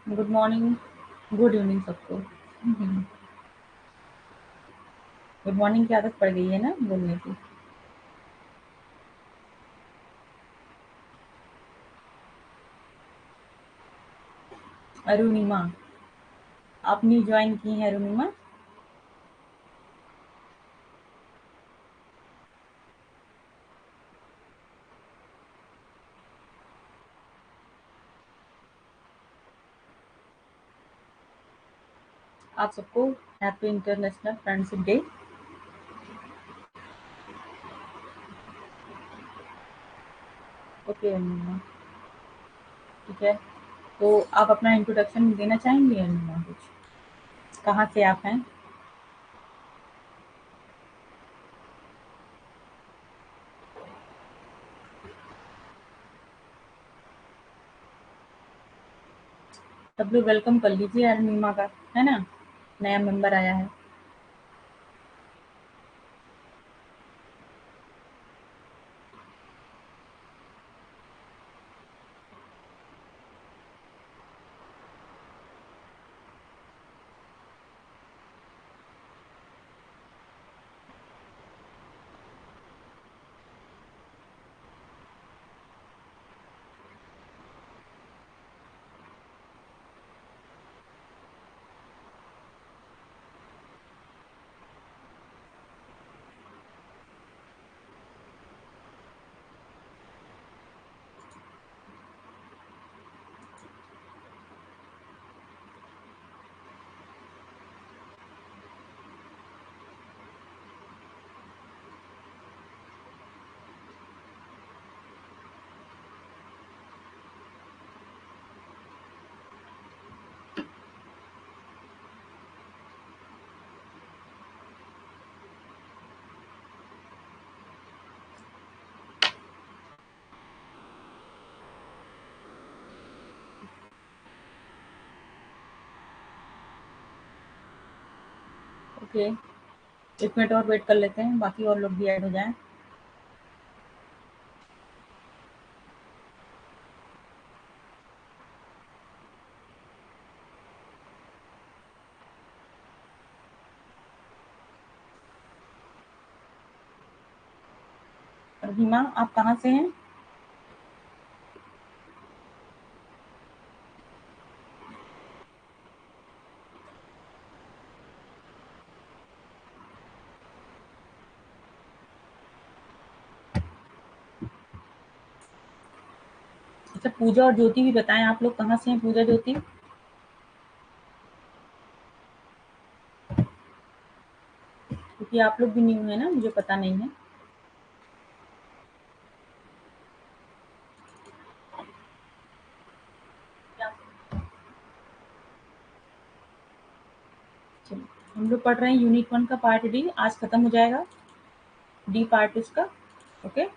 Good morning, good evening सबको। Good morning की आदत पड़ गई है ना बोलने की। अरुणिमा, आपने ज्वाइन की है अरुणिमा? आप सबको happy international friendship day. Okay Arunima, ठीक है। तो आप अपना इंट्रोडक्शन देना चाहेंगे अरुणिमा कुछ? कहाँ से आप हैं? सब लोग वेलकम कर लीजिए अरुणिमा का, है ना? नया मेंबर आया है। ओके, 1 मिनट और वेट कर लेते हैं, बाकी और लोग भी ऐड हो जाएं। अरुणिमा, आप कहाँ से हैं? अच्छा, पूजा और ज्योति भी बताएं, आप लोग कहाँ से हैं पूजा ज्योति? क्योंकि आप लोग भी न्यू है ना, मुझे पता नहीं है। चलिए, हम लोग पढ़ रहे हैं यूनिट 1 का पार्ट डी, आज खत्म हो जाएगा डी पार्ट इसका। ओके।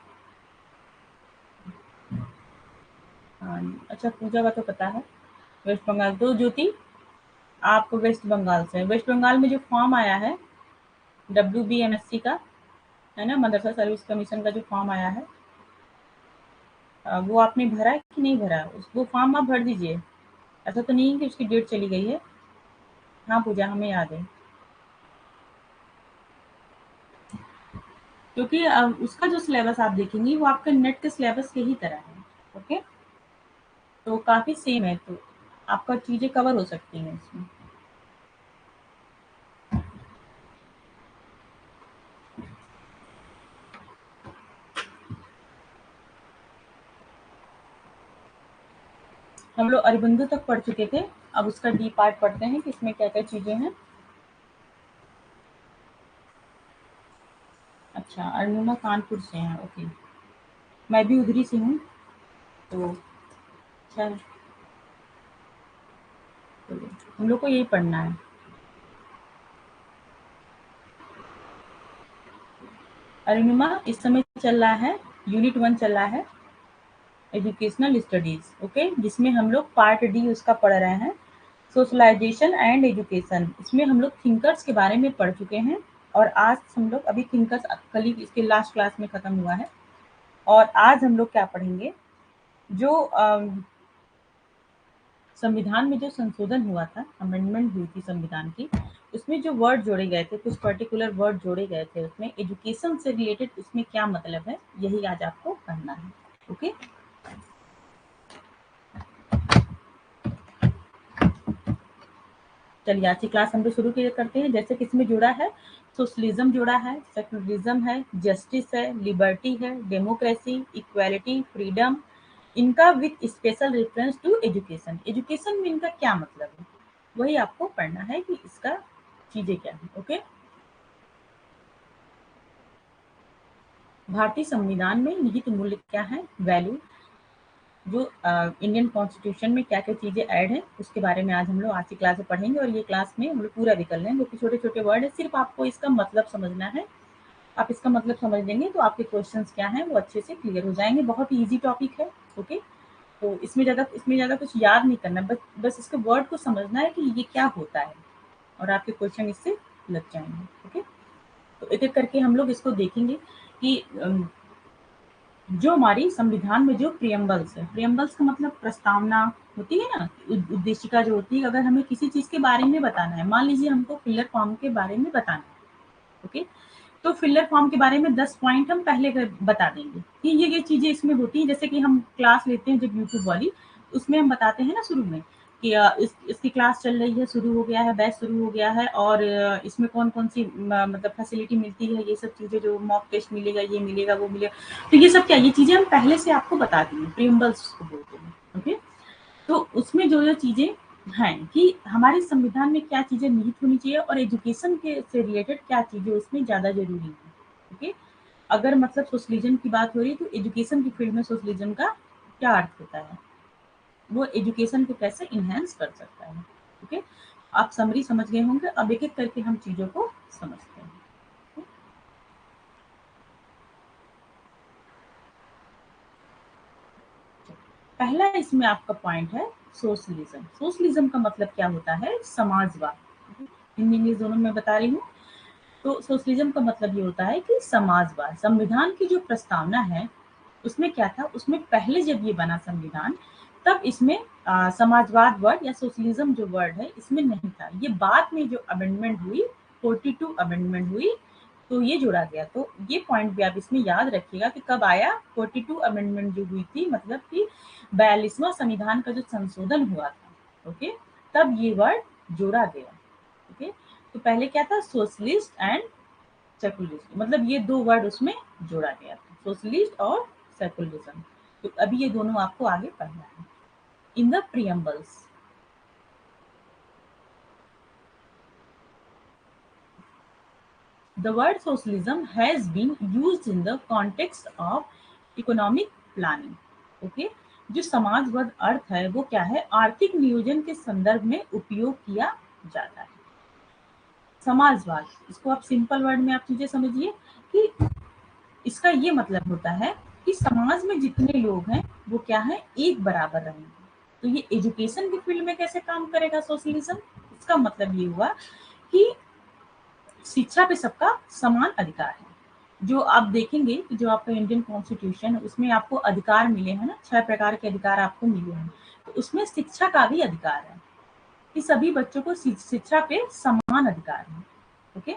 हाँ, अच्छा पूजा का तो पता है, वेस्ट बंगाल। तो ज्योति, आप वेस्ट बंगाल से हैं। वेस्ट बंगाल में जो फॉर्म आया है WBMSC का, है ना, मदरसा सर्विस कमीशन का जो फॉर्म आया है, वो आपने भरा है कि नहीं भरा? उस वो फॉर्म आप भर दीजिए। ऐसा तो नहीं है कि उसकी डेट चली गई है? हाँ पूजा, हमें याद है। क्योंकि उसका जो सिलेबस आप देखेंगी वो आपका नेट के सिलेबस के ही तरह है। ओके, तो काफ़ी सेम है, तो आपका चीज़ें कवर हो सकती हैं इसमें। हम लोग अरबिंदो तक पढ़ चुके थे, अब उसका डी पार्ट पढ़ते हैं कि इसमें क्या-क्या चीज़ें हैं। अच्छा, अरुणिमा कानपुर से हैं, ओके। मैं भी उधरी से हूँ, तो अच्छा, चलिए, हम लोग को यही पढ़ना है। अरुणिमा, इस समय चल रहा है यूनिट 1 चल रहा है, एजुकेशनल स्टडीज़, ओके, जिसमें हम लोग पार्ट डी उसका पढ़ रहे हैं, सोशलाइज़ेशन एंड एजुकेशन। इसमें हम लोग थिंकर्स के बारे में पढ़ चुके हैं, और आज हम लोग अभी थिंकर्स कल ही इसके लास्ट क्लास में खत्म हुआ है। और आज हम लोग क्या पढ़ेंगे, जो संविधान में जो संशोधन हुआ था, अमेंडमेंट हुई थी संविधान की, उसमें जो वर्ड जोड़े गए थे, कुछ पर्टिकुलर वर्ड जोड़े गए थे उसमें, एजुकेशन से रिलेटेड उसमें क्या मतलब है, यही आज आपको पढ़ना है। ओके, चलिए आज की क्लास हम लोग शुरू करते हैं। जैसे कि इसमें जुड़ा है, सोशलिज्म जुड़ा है, सेकुलरिज्म है, जस्टिस है, लिबर्टी है, डेमोक्रेसी, इक्वालिटी, फ्रीडम, इनका with special reference to education. Education में इनका क्या मतलब है, वही आपको पढ़ना है कि इसका चीजें क्या है। ओके, भारतीय संविधान में निहित मूल्य क्या है, वैल्यू, जो इंडियन कॉन्स्टिट्यूशन में क्या क्या चीजें ऐड है, उसके बारे में आज हम लोग आज की क्लास में पढ़ेंगे। और ये क्लास में हम लोग पूरा भी कर लेंगे, क्योंकि छोटे छोटे वर्ड है, सिर्फ आपको इसका मतलब समझना है। आप इसका मतलब समझ लेंगे तो आपके क्वेश्चंस क्या हैं वो अच्छे से क्लियर हो जाएंगे। बहुत ही ईजी टॉपिक है। ओके, तो इसमें ज्यादा कुछ याद नहीं करना, बस इसके वर्ड को समझना है कि ये क्या होता है, और आपके क्वेश्चन इससे लग जाएंगे। ओके, तो एक एक करके हम लोग इसको देखेंगे कि जो हमारी संविधान में जो प्रियम्बल्स है, प्रियम्बल्स का मतलब प्रस्तावना होती है ना, उद्देशिका जो होती है। अगर हमें किसी चीज के बारे में बताना है, मान लीजिए हमको फिलर फॉर्म के बारे में बताना है, ओके, तो फिलर फॉर्म के बारे में 10 पॉइंट हम पहले बता देंगे कि ये चीजें इसमें होती हैं। जैसे कि हम क्लास लेते हैं जब यूट्यूब वाली, उसमें हम बताते हैं ना शुरू में कि इसकी क्लास चल रही है, शुरू हो गया है, बैच शुरू हो गया है, और इसमें कौन कौन सी मतलब फैसिलिटी मिलती है, ये सब चीजें, जो मॉक टेस्ट मिलेगा, ये मिलेगा, वो मिलेगा, तो ये सब क्या, ये चीजें हम पहले से आपको बता देंगे, प्रीएम्बल्स को बोलते हैं। ओके, तो उसमें जो जो चीजें हैं कि हमारे संविधान में क्या चीजें निहित होनी चाहिए, और एजुकेशन के से रिलेटेड क्या चीजें उसमें ज्यादा जरूरी है। ओके, अगर मतलब सोशलिज्म की बात हो रही है, तो एजुकेशन की फील्ड में सोशलिज्म का क्या अर्थ होता है, वो एजुकेशन को कैसे इनहेंस कर सकता है। ओके, आप समरी समझ गए होंगे। अब एक एक करके हम चीजों को समझते हैं। पहला इसमें आपका पॉइंट है सोशलिज्म। सोशलिज्म का मतलब क्या होता है, समाजवाद। हिंदी इंग्लिश दोनों में बता रही हूँ। तो सोशलिज्म का मतलब ये होता है कि समाजवाद। संविधान की जो प्रस्तावना है उसमें क्या था, उसमें पहले जब ये बना संविधान, तब इसमें समाजवाद वर्ड या सोशलिज्म जो वर्ड है इसमें नहीं था। ये बाद में जो अमेंडमेंट हुई, 42 अमेंडमेंट हुई, तो ये जोड़ा गया। तो ये पॉइंट भी आप इसमें याद रखिएगा कि कब आया, 42 अमेंडमेंट जो हुई थी, मतलब कि 42वां संविधान का जो संशोधन हुआ था, ओके, तब ये वर्ड जोड़ा गया। ओके, तो पहले क्या था, सोशलिस्ट एंड सेकुलरिज्म, मतलब ये दो वर्ड उसमें जोड़ा गया था, सोशलिस्ट और सेकुलरिज्म। तो अभी ये दोनों आपको आगे पढ़ना है। In the preambles, the word socialism has been used in the context of economic planning. Okay, जो समाजवाद अर्थ है वो क्या है, आर्थिक नियोजन के संदर्भ में उपयोग किया जाता है। समाजवाद, इसको आप सिंपल वर्ड में आप चीजें समझिए कि इसका ये मतलब होता है कि समाज में जितने लोग हैं वो क्या है, एक बराबर रहेंगे। तो ये एजुकेशन की फील्ड में कैसे काम करेगा सोशलिज्म, इसका मतलब ये हुआ कि शिक्षा पे सबका समान अधिकार है। जो आप देखेंगे कि जो आपका इंडियन कॉन्स्टिट्यूशन है उसमें आपको अधिकार मिले हैं ना, 6 प्रकार के अधिकार आपको मिले हैं, तो उसमें शिक्षा का भी अधिकार है कि सभी बच्चों को शिक्षा पे समान अधिकार है। ओके,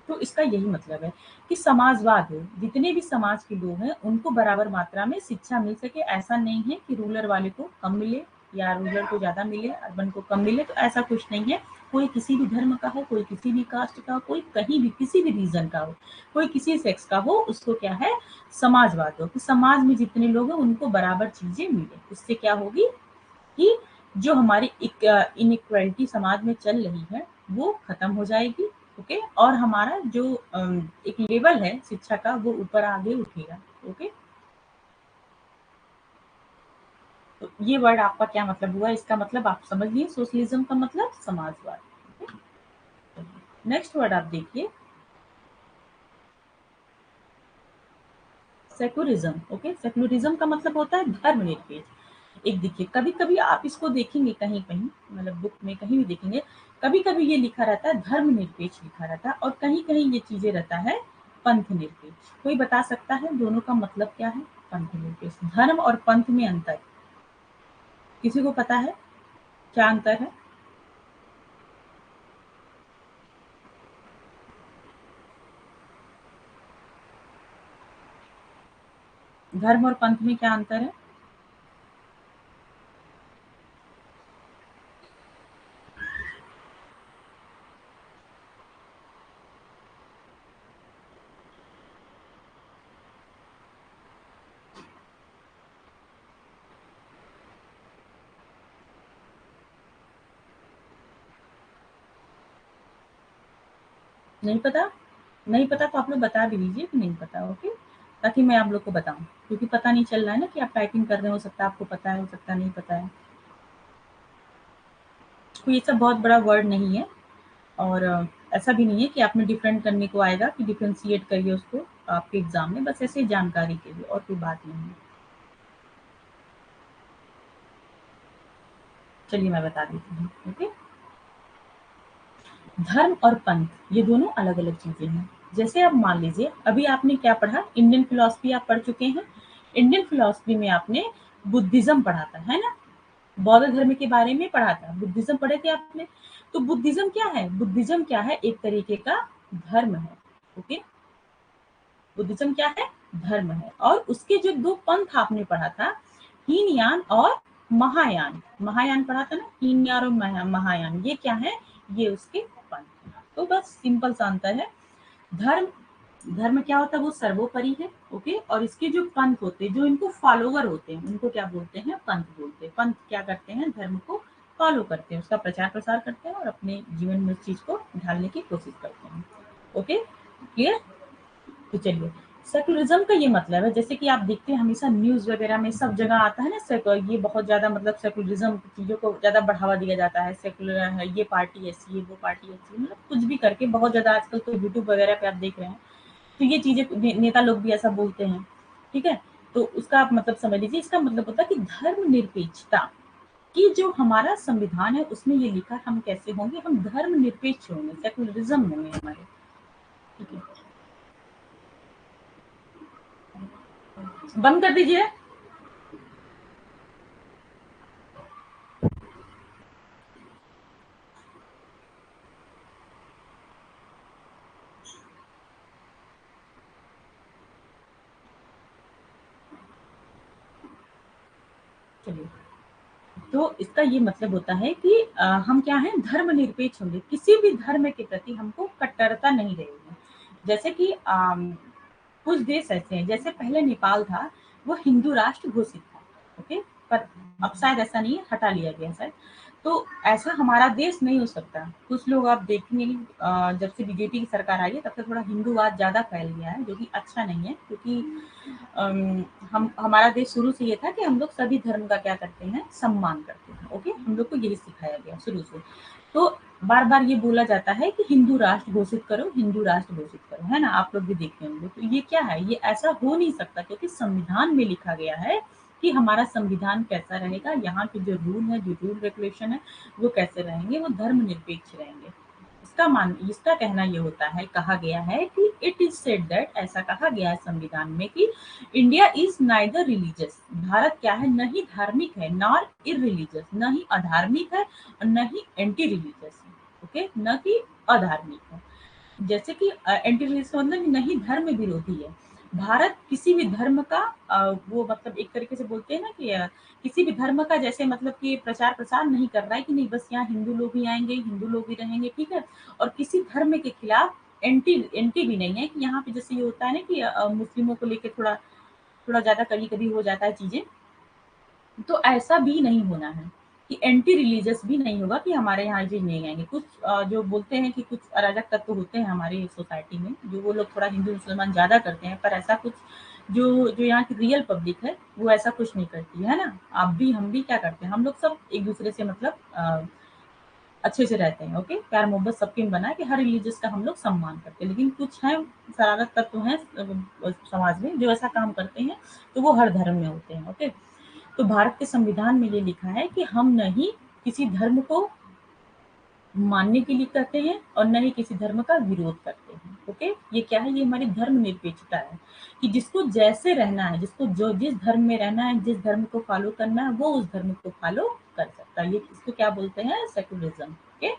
तो इसका यही मतलब है कि समाजवाद हो, जितने भी समाज के लोग हैं उनको बराबर मात्रा में शिक्षा मिल सके। ऐसा नहीं है कि रूरल वाले को कम मिले या रूरल को ज्यादा मिले, अर्बन को कम मिले, तो ऐसा कुछ नहीं है। कोई किसी भी धर्म का हो, कोई किसी भी कास्ट का हो, कोई कहीं भी किसी भी रीजन का हो, कोई किसी सेक्स का हो, उसको क्या है, समाजवाद हो कि समाज में जितने लोग हैं उनको बराबर चीजें मिले। उससे क्या होगी कि जो हमारी इनइक्वालिटी समाज में चल रही है वो खत्म हो जाएगी। ओके, और हमारा जो एक लेवल है शिक्षा का वो ऊपर आगे उठेगा। ओके, तो ये वर्ड आपका क्या मतलब हुआ, इसका मतलब आप समझ लिए, सोशलिज्म का मतलब समाजवाद। नेक्स्ट वर्ड आप देखिए, सेकुलरिज्म। ओके, सेकुलरिज्म का मतलब होता है धर्मनिरपेक्ष। एक देखिए, कभी कभी आप इसको देखेंगे कहीं कहीं, मतलब बुक में कहीं भी देखेंगे, कभी कभी ये लिखा रहता है धर्मनिरपेक्ष लिखा रहता है, और कहीं कहीं ये चीजें रहता है पंथ निरपेक्ष। कोई बता सकता है दोनों का मतलब क्या है, पंथ निरपेक्ष, धर्म और पंथ में अंतर। किसी को पता है क्या अंतर है? धर्म और पंथ में क्या अंतर है? नहीं पता? नहीं पता तो आप लोग बता भी दीजिए कि नहीं पता, ओके? ताकि मैं आप लोग को बताऊँ, क्योंकि पता नहीं चल रहा है ना कि आप टाइपिंग कर रहे हो सकता है आपको पता है, हो सकता है नहीं पता है। तो ये सब बहुत बड़ा वर्ड नहीं है और ऐसा भी नहीं है कि आपने डिफरेंट करने को आएगा कि डिफरेंशिएट करिए उसको आपके एग्ज़ाम में, बस ऐसे ही जानकारी के लिए और कोई बात नहीं है। चलिए मैं बता देती हूँ, ओके? धर्म और पंथ ये दोनों अलग-अलग चीज़ें हैं। जैसे अब मान लीजिए अभी आपने क्या पढ़ा? इंडियन फिलॉसफी आप पढ़ चुके हैं। इंडियन फिलॉसफी में आपने बुद्धिज़्म पढ़ा था, है ना? बौद्ध धर्म के बारे में पढ़ा था, बुद्धिज़्म पढ़े थे आपने। तो बुद्धिज़्म क्या है? बुद्धिज़्म क्या है? एक तरीके का धर्म है, ओके? बुद्धिज़्म क्या है? धर्म है और उसके जो 2 पंथ आपने पढ़ा था, हीनयान और महायान। महायान पढ़ा था ना? हीनयान और महायान ये क्या है? ये उसके पंथ हैं। तो बस सिंपल सा अंतर है। धर्म धर्म क्या होता है? वो सर्वोपरि है, ओके? और इसके जो पंथ होते हैं, जो इनको फॉलोवर होते हैं, उनको क्या बोलते हैं? पंथ बोलते हैं। पंथ क्या करते हैं? धर्म को फॉलो करते हैं, उसका प्रचार-प्रसार करते हैं और अपने जीवन में उस चीज़ को ढालने की कोशिश करते हैं। ओके? क्लियर? तो चलिए, सेकुलरिज्म का ये मतलब है जैसे कि आप देखते हैं हमेशा न्यूज़ वगैरह में सब जगह आता है ना ये बहुत ज़्यादा मतलब सेकुलरिज्म चीज़ों को ज़्यादा बढ़ावा दिया जाता है, सेकुलर है, ये पार्टी ऐसी है, वो पार्टी ऐसी है, मतलब कुछ भी करके बहुत ज़्यादा आजकल तो यूट्यूब वगैरह पे आप देख रहे हैं। तो ये चीज़ें नेता लोग भी ऐसा बोलते हैं, ठीक है? तो उसका आप मतलब समझ लीजिए इसका मतलब होता है कि धर्मनिरपेक्षता कि जो हमारा संविधान है उसमें ये लिखा है हम कैसे होंगे, हम धर्मनिरपेक्ष होंगे, सेकुलरिज्म होंगे हमारे, ठीक है? बंद कर दीजिए। चलिए, तो इसका ये मतलब होता है कि हम क्या हैं धर्मनिरपेक्ष होंगे, किसी भी धर्म के प्रति हमको कट्टरता नहीं रहेगी। जैसे कि कुछ देश ऐसे हैं, जैसे पहले नेपाल था, वो हिंदू राष्ट्र घोषित था, ओके? पर अब शायद ऐसा नहीं है, हटा लिया गया है शायद। तो ऐसा हमारा देश नहीं हो सकता। कुछ लोग आप देखेंगे जब से बीजेपी की सरकार आई है, तब से थोड़ा हिंदूवाद ज़्यादा फैल गया है, जो कि अच्छा नहीं है क्योंकि हम हमारा देश शुरू से ये था कि हम लोग सभी धर्म का क्या करते हैं? सम्मान करते हैं, ओके? हम लोग को यही सिखाया गया शुरू से। तो बार-बार ये बोला जाता है कि हिंदू राष्ट्र घोषित करो, हिंदू राष्ट्र घोषित करो, है ना? आप लोग भी देखते होंगे। तो ये क्या है? ये ऐसा हो नहीं सकता क्योंकि संविधान में लिखा गया है कि हमारा संविधान कैसा रहेगा, यहाँ के जो रूल है, जो रूल रेगुलेशन है, वो कैसे रहेंगे, वो धर्मनिरपेक्ष रहेंगे। इसका कहना ये होता है, कहा गया है कि इट इज़ सेड दैट ऐसा कहा गया है संविधान में कि India is neither religious Bharat क्या है? न ही धार्मिक है, नॉर इररिलीजियस न ही अधार्मिक है और न ही एंटी रिलीजियस है, ओके? न कि अधार्मिक है। जैसे कि एंटी रिलीजियस मतलब नहीं धर्म विरोधी है। भारत किसी भी धर्म का वो मतलब एक तरीके से बोलते हैं ना कि किसी भी धर्म का जैसे मतलब कि प्रचार-प्रसार नहीं कर रहा है कि नहीं बस यहाँ हिंदू लोग ही आएँगे, हिंदू लोग ही रहेंगे, ठीक है? और किसी धर्म के खिलाफ एंटी एंटी भी नहीं है कि यहाँ पे जैसे ये होता है ना कि मुस्लिमों को लेके थोड़ा थोड़ा ज़्यादा कभी-कभी हो जाता है चीज़ें। तो ऐसा भी नहीं होना है कि एंटी रिलीजियस भी नहीं होगा कि हमारे यहाँ ये नहीं आएँगे। कुछ जो बोलते हैं कि कुछ अराजक तत्व होते हैं हमारी सोसाइटी में, जो वो लोग थोड़ा हिंदू मुसलमान ज़्यादा करते हैं, पर ऐसा कुछ जो जो यहाँ की रियल पब्लिक है, वो ऐसा कुछ नहीं करती है ना? आप भी, हम भी क्या करते हैं, हम लोग सब एक-दूसरे से मतलब अच्छे से रहते हैं, ओके? प्यार-मोहब्बत सबके में बना है कि हर रिलीजियस का हम लोग सम्मान करते हैं। लेकिन कुछ हैं शरारत तत्व हैं समाज में जो ऐसा काम करते हैं, तो वो हर धर्म में होते हैं, ओके? तो भारत के संविधान में ये लिखा है कि हम नहीं किसी धर्म को मानने के लिए कहते हैं और न ही किसी धर्म का विरोध करते हैं। ओके, ये क्या है, ये हमारी धर्मनिरपेक्षता है कि जिसको जैसे रहना है, जिसको जो जिस धर्म में रहना है, जिस धर्म को फॉलो करना है, वो उस धर्म को फॉलो कर सकता है। ये इसको क्या बोलते हैं, secularism. Okay,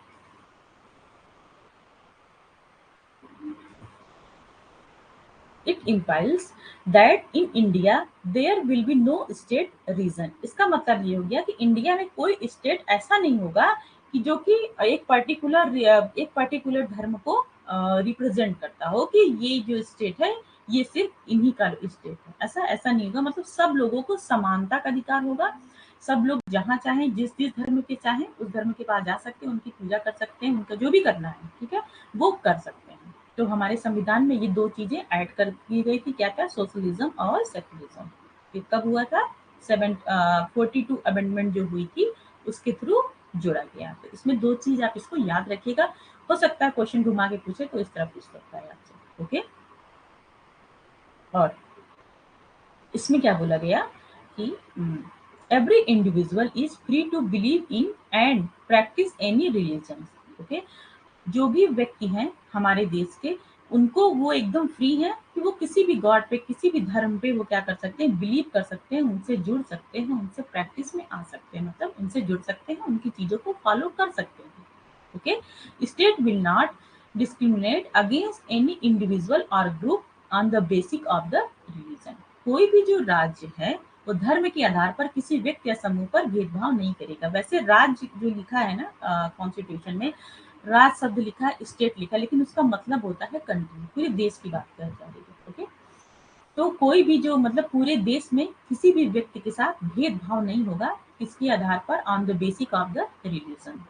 it implies that in India there will be no state region। इसका मतलब ये हो गया कि इंडिया में कोई स्टेट ऐसा नहीं होगा कि जो कि एक पर्टिकुलर धर्म को रिप्रेजेंट करता हो कि ये जो स्टेट है ये सिर्फ इन्हीं का स्टेट है। ऐसा ऐसा नहीं होगा, मतलब सब लोगों को समानता का अधिकार होगा। सब लोग जहाँ चाहें, जिस जिस धर्म के चाहें उस धर्म के पास जा सकते हैं, उनकी पूजा कर सकते हैं, उनका जो भी करना है, ठीक है, वो कर सकते हैं। तो हमारे संविधान में ये दो चीजें ऐड कर की गई थी, क्या क्या, सोशलिज्म और सेकुलरिज्म। ये कब हुआ था, 42 अमेंडमेंट जो हुई थी उसके थ्रू जोड़ा गया। तो इसमें दो चीज आप इसको याद रखिएगा, हो सकता है क्वेश्चन घुमा के पूछे तो इस तरह पूछ सकता है आपसे। ओके, और इसमें क्या बोला गया कि every individual is free to believe in and practise any religion. Okay, जो भी व्यक्ति हैं हमारे देश के, उनको वो एकदम फ्री है कि वो किसी भी गॉड पे, किसी भी धर्म पे वो क्या कर सकते हैं, बिलीव कर सकते हैं, उनसे जुड़ सकते हैं, उनसे प्रैक्टिस में आ सकते हैं, मतलब उनसे जुड़ सकते हैं, उनकी चीजों को फॉलो कर सकते हैं। Okay, state will not discriminate against any individual और group on the basic of the religion. कोई भी जो राज्य है वो धर्म के आधार पर किसी व्यक्ति या समूह पर भेदभाव नहीं करेगा। वैसे राज्य जो लिखा है ना कॉन्स्टिट्यूशन में, राज शब्द लिखा है, स्टेट लिखा है, लेकिन उसका मतलब होता है कंट्री, पूरे देश की बात कर जा रही है। ओके, तो कोई भी जो मतलब पूरे देश में किसी भी व्यक्ति के साथ भेदभाव नहीं होगा, किसके आधार पर, on the basic of the religion.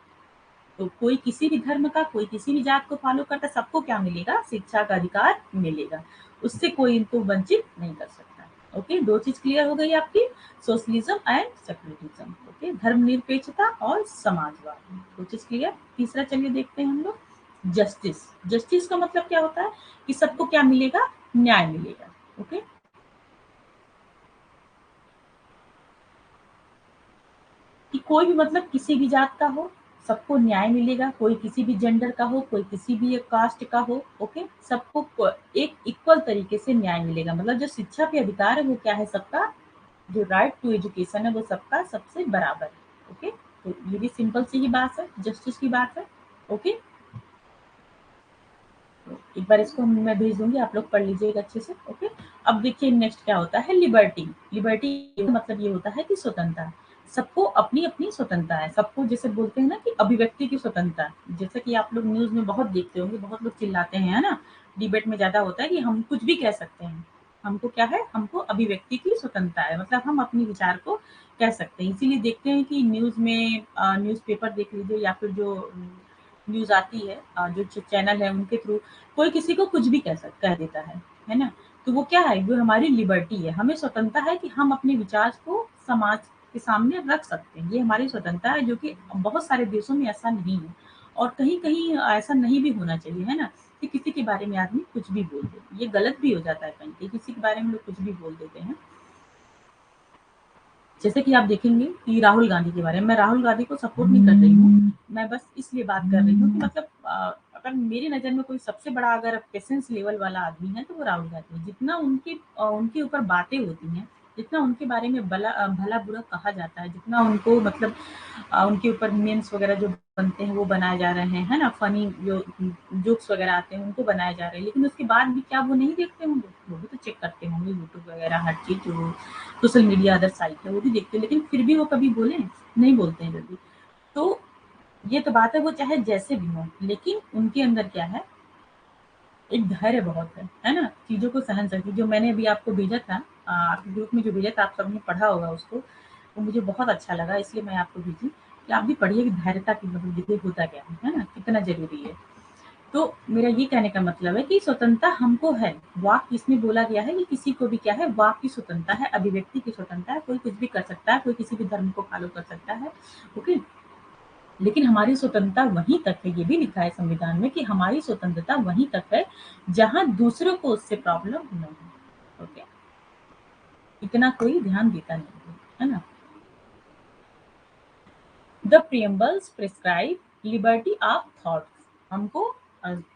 तो कोई किसी भी धर्म का, कोई किसी भी जात को फॉलो करता, सबको क्या मिलेगा, शिक्षा का अधिकार मिलेगा, उससे कोई इनको वंचित नहीं कर सकता। ओके, दो चीज क्लियर हो गई आपकी, सोशलिज्म एंड सेकुलरिज्म। ओके, धर्मनिरपेक्षता और समाजवाद, दो चीज क्लियर। तीसरा चलिए देखते हैं हम लोग, जस्टिस। जस्टिस का मतलब क्या होता है कि सबको क्या मिलेगा, न्याय मिलेगा। ओके, कि कोई भी मतलब किसी भी जात का हो, सबको न्याय मिलेगा, कोई किसी भी जेंडर का हो, कोई किसी भी एक कास्ट का हो। ओके, सबको एक इक्वल तरीके से न्याय मिलेगा, मतलब जो शिक्षा पे अधिकार है वो क्या है, सबका जो राइट टू एजुकेशन है वो सबका सबसे बराबर है। ओके, तो ये भी सिंपल सी ही बात है, जस्टिस की बात है। ओके, तो एक बार इसको मैं भेज दूंगी, आप लोग पढ़ लीजिएगा अच्छे से। ओके, अब देखिए नेक्स्ट क्या होता है, लिबर्टी। लिबर्टी मतलब ये होता है कि स्वतंत्रता, सबको अपनी अपनी स्वतंत्रता है, सबको जैसे बोलते हैं ना कि अभिव्यक्ति की स्वतंत्रता। जैसे कि आप लोग न्यूज में बहुत देखते होंगे, बहुत लोग चिल्लाते हैं, है ना, डिबेट में ज्यादा होता है कि हम कुछ भी कह सकते हैं, हमको क्या है, हमको अभिव्यक्ति की स्वतंत्रता है, मतलब हम अपने विचार को कह सकते हैं। इसीलिए देखते हैं कि न्यूज में न्यूज़पेपर देख लीजिए या फिर जो न्यूज आती है, जो चैनल है उनके थ्रू कोई किसी को कुछ भी कह देता है ना। तो वो क्या है, वो हमारी लिबर्टी है, हमें स्वतंत्रता है कि हम अपने विचार को समाज के सामने रख सकते हैं, ये हमारी स्वतंत्रता है, जो कि बहुत सारे देशों में ऐसा नहीं है, और कहीं कहीं ऐसा नहीं भी होना चाहिए, है ना, कि किसी के बारे में आदमी कुछ भी बोल दे, ये गलत भी हो जाता है कहीं कहीं, किसी के बारे में लोग कुछ भी बोल देते हैं। जैसे कि आप देखेंगे कि राहुल गांधी के बारे में, मैं राहुल गांधी को सपोर्ट नहीं कर रही हूँ, मैं बस इसलिए बात कर रही हूँ कि मतलब अगर मेरी नज़र में कोई सबसे बड़ा अगर पेशेंस लेवल वाला आदमी है तो वो राहुल गांधी है। जितना उनके ऊपर बातें होती हैं, जितना उनके बारे में भला बुरा कहा जाता है, जितना उनको मतलब उनके ऊपर मीम्स वगैरह जो बनते हैं वो बनाए जा रहे हैं, है ना, फनी जो जोक्स वगैरह आते हैं उनको बनाए जा रहे हैं, लेकिन उसके बाद भी क्या वो नहीं देखते होंगे, वो भी तो चेक करते होंगे यूट्यूब वगैरह, हर चीज़ जो सोशल मीडिया अदर साइट है वो भी देखते हैं, लेकिन फिर भी वो कभी बोले नहीं, बोलते हैं जल्दी। तो ये तो बात है, वो चाहे जैसे भी हो, लेकिन उनके अंदर क्या है, एक धैर्य बहुत है ना, चीज़ों को सहन शक्ति। जो मैंने अभी आपको भेजा था, आपके ग्रुप में जो भेजा था, आप सबने पढ़ा होगा उसको, वो मुझे बहुत अच्छा लगा, इसलिए मैं आपको भेजी कि आप भी पढ़िए कि धैर्यता की मतलब देखिए होता क्या है ना, कितना ज़रूरी है। तो मेरा ये कहने का मतलब है कि स्वतंत्रता हमको है, वाक इसमें बोला गया है कि किसी को भी क्या है, वाक की स्वतंत्रता है, अभिव्यक्ति की स्वतंत्रता है, कोई कुछ भी कर सकता है, कोई किसी भी धर्म को फॉलो कर सकता है। ओके, लेकिन हमारी स्वतंत्रता वहीं तक है, ये भी लिखा है संविधान में कि हमारी स्वतंत्रता वहीं तक है जहां दूसरों को उससे प्रॉब्लम नहीं है। ओके, इतना कोई ध्यान देता नहीं है ना। The preambles prescribe liberty of thoughts, हमको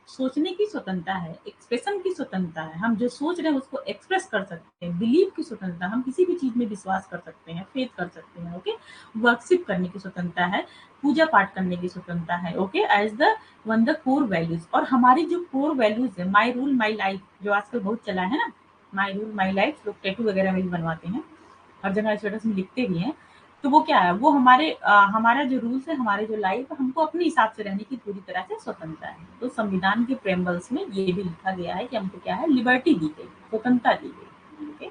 सोचने की स्वतंत्रता है, एक्सप्रेशन की स्वतंत्रता है, हम जो सोच रहे हैं उसको एक्सप्रेस कर सकते हैं, बिलीव की स्वतंत्रता, हम किसी भी चीज में विश्वास कर सकते हैं, फेथ कर सकते हैं, ओके। वर्कशिप करने की स्वतंत्रता है, पूजा पाठ करने की स्वतंत्रता है, okay, as the one the core values. और हमारी जो कोर वैल्यूज है, माई रूल माई लाइफ, जो आजकल बहुत चला है ना, माई रूल माई लाइफ, लोग टैटू वगैरह में भी बनवाते हैं, हर जगह स्टेटस में लिखते भी हैं। तो वो क्या है, वो हमारा जो रूल्स है, हमारे जो लाइफ है, हमको अपने हिसाब से रहने की पूरी तरह से स्वतंत्रता है। तो संविधान के प्रेम्बल्स में ये भी लिखा गया है कि हमको क्या है, लिबर्टी दी गई, स्वतंत्रता दी गई, okay.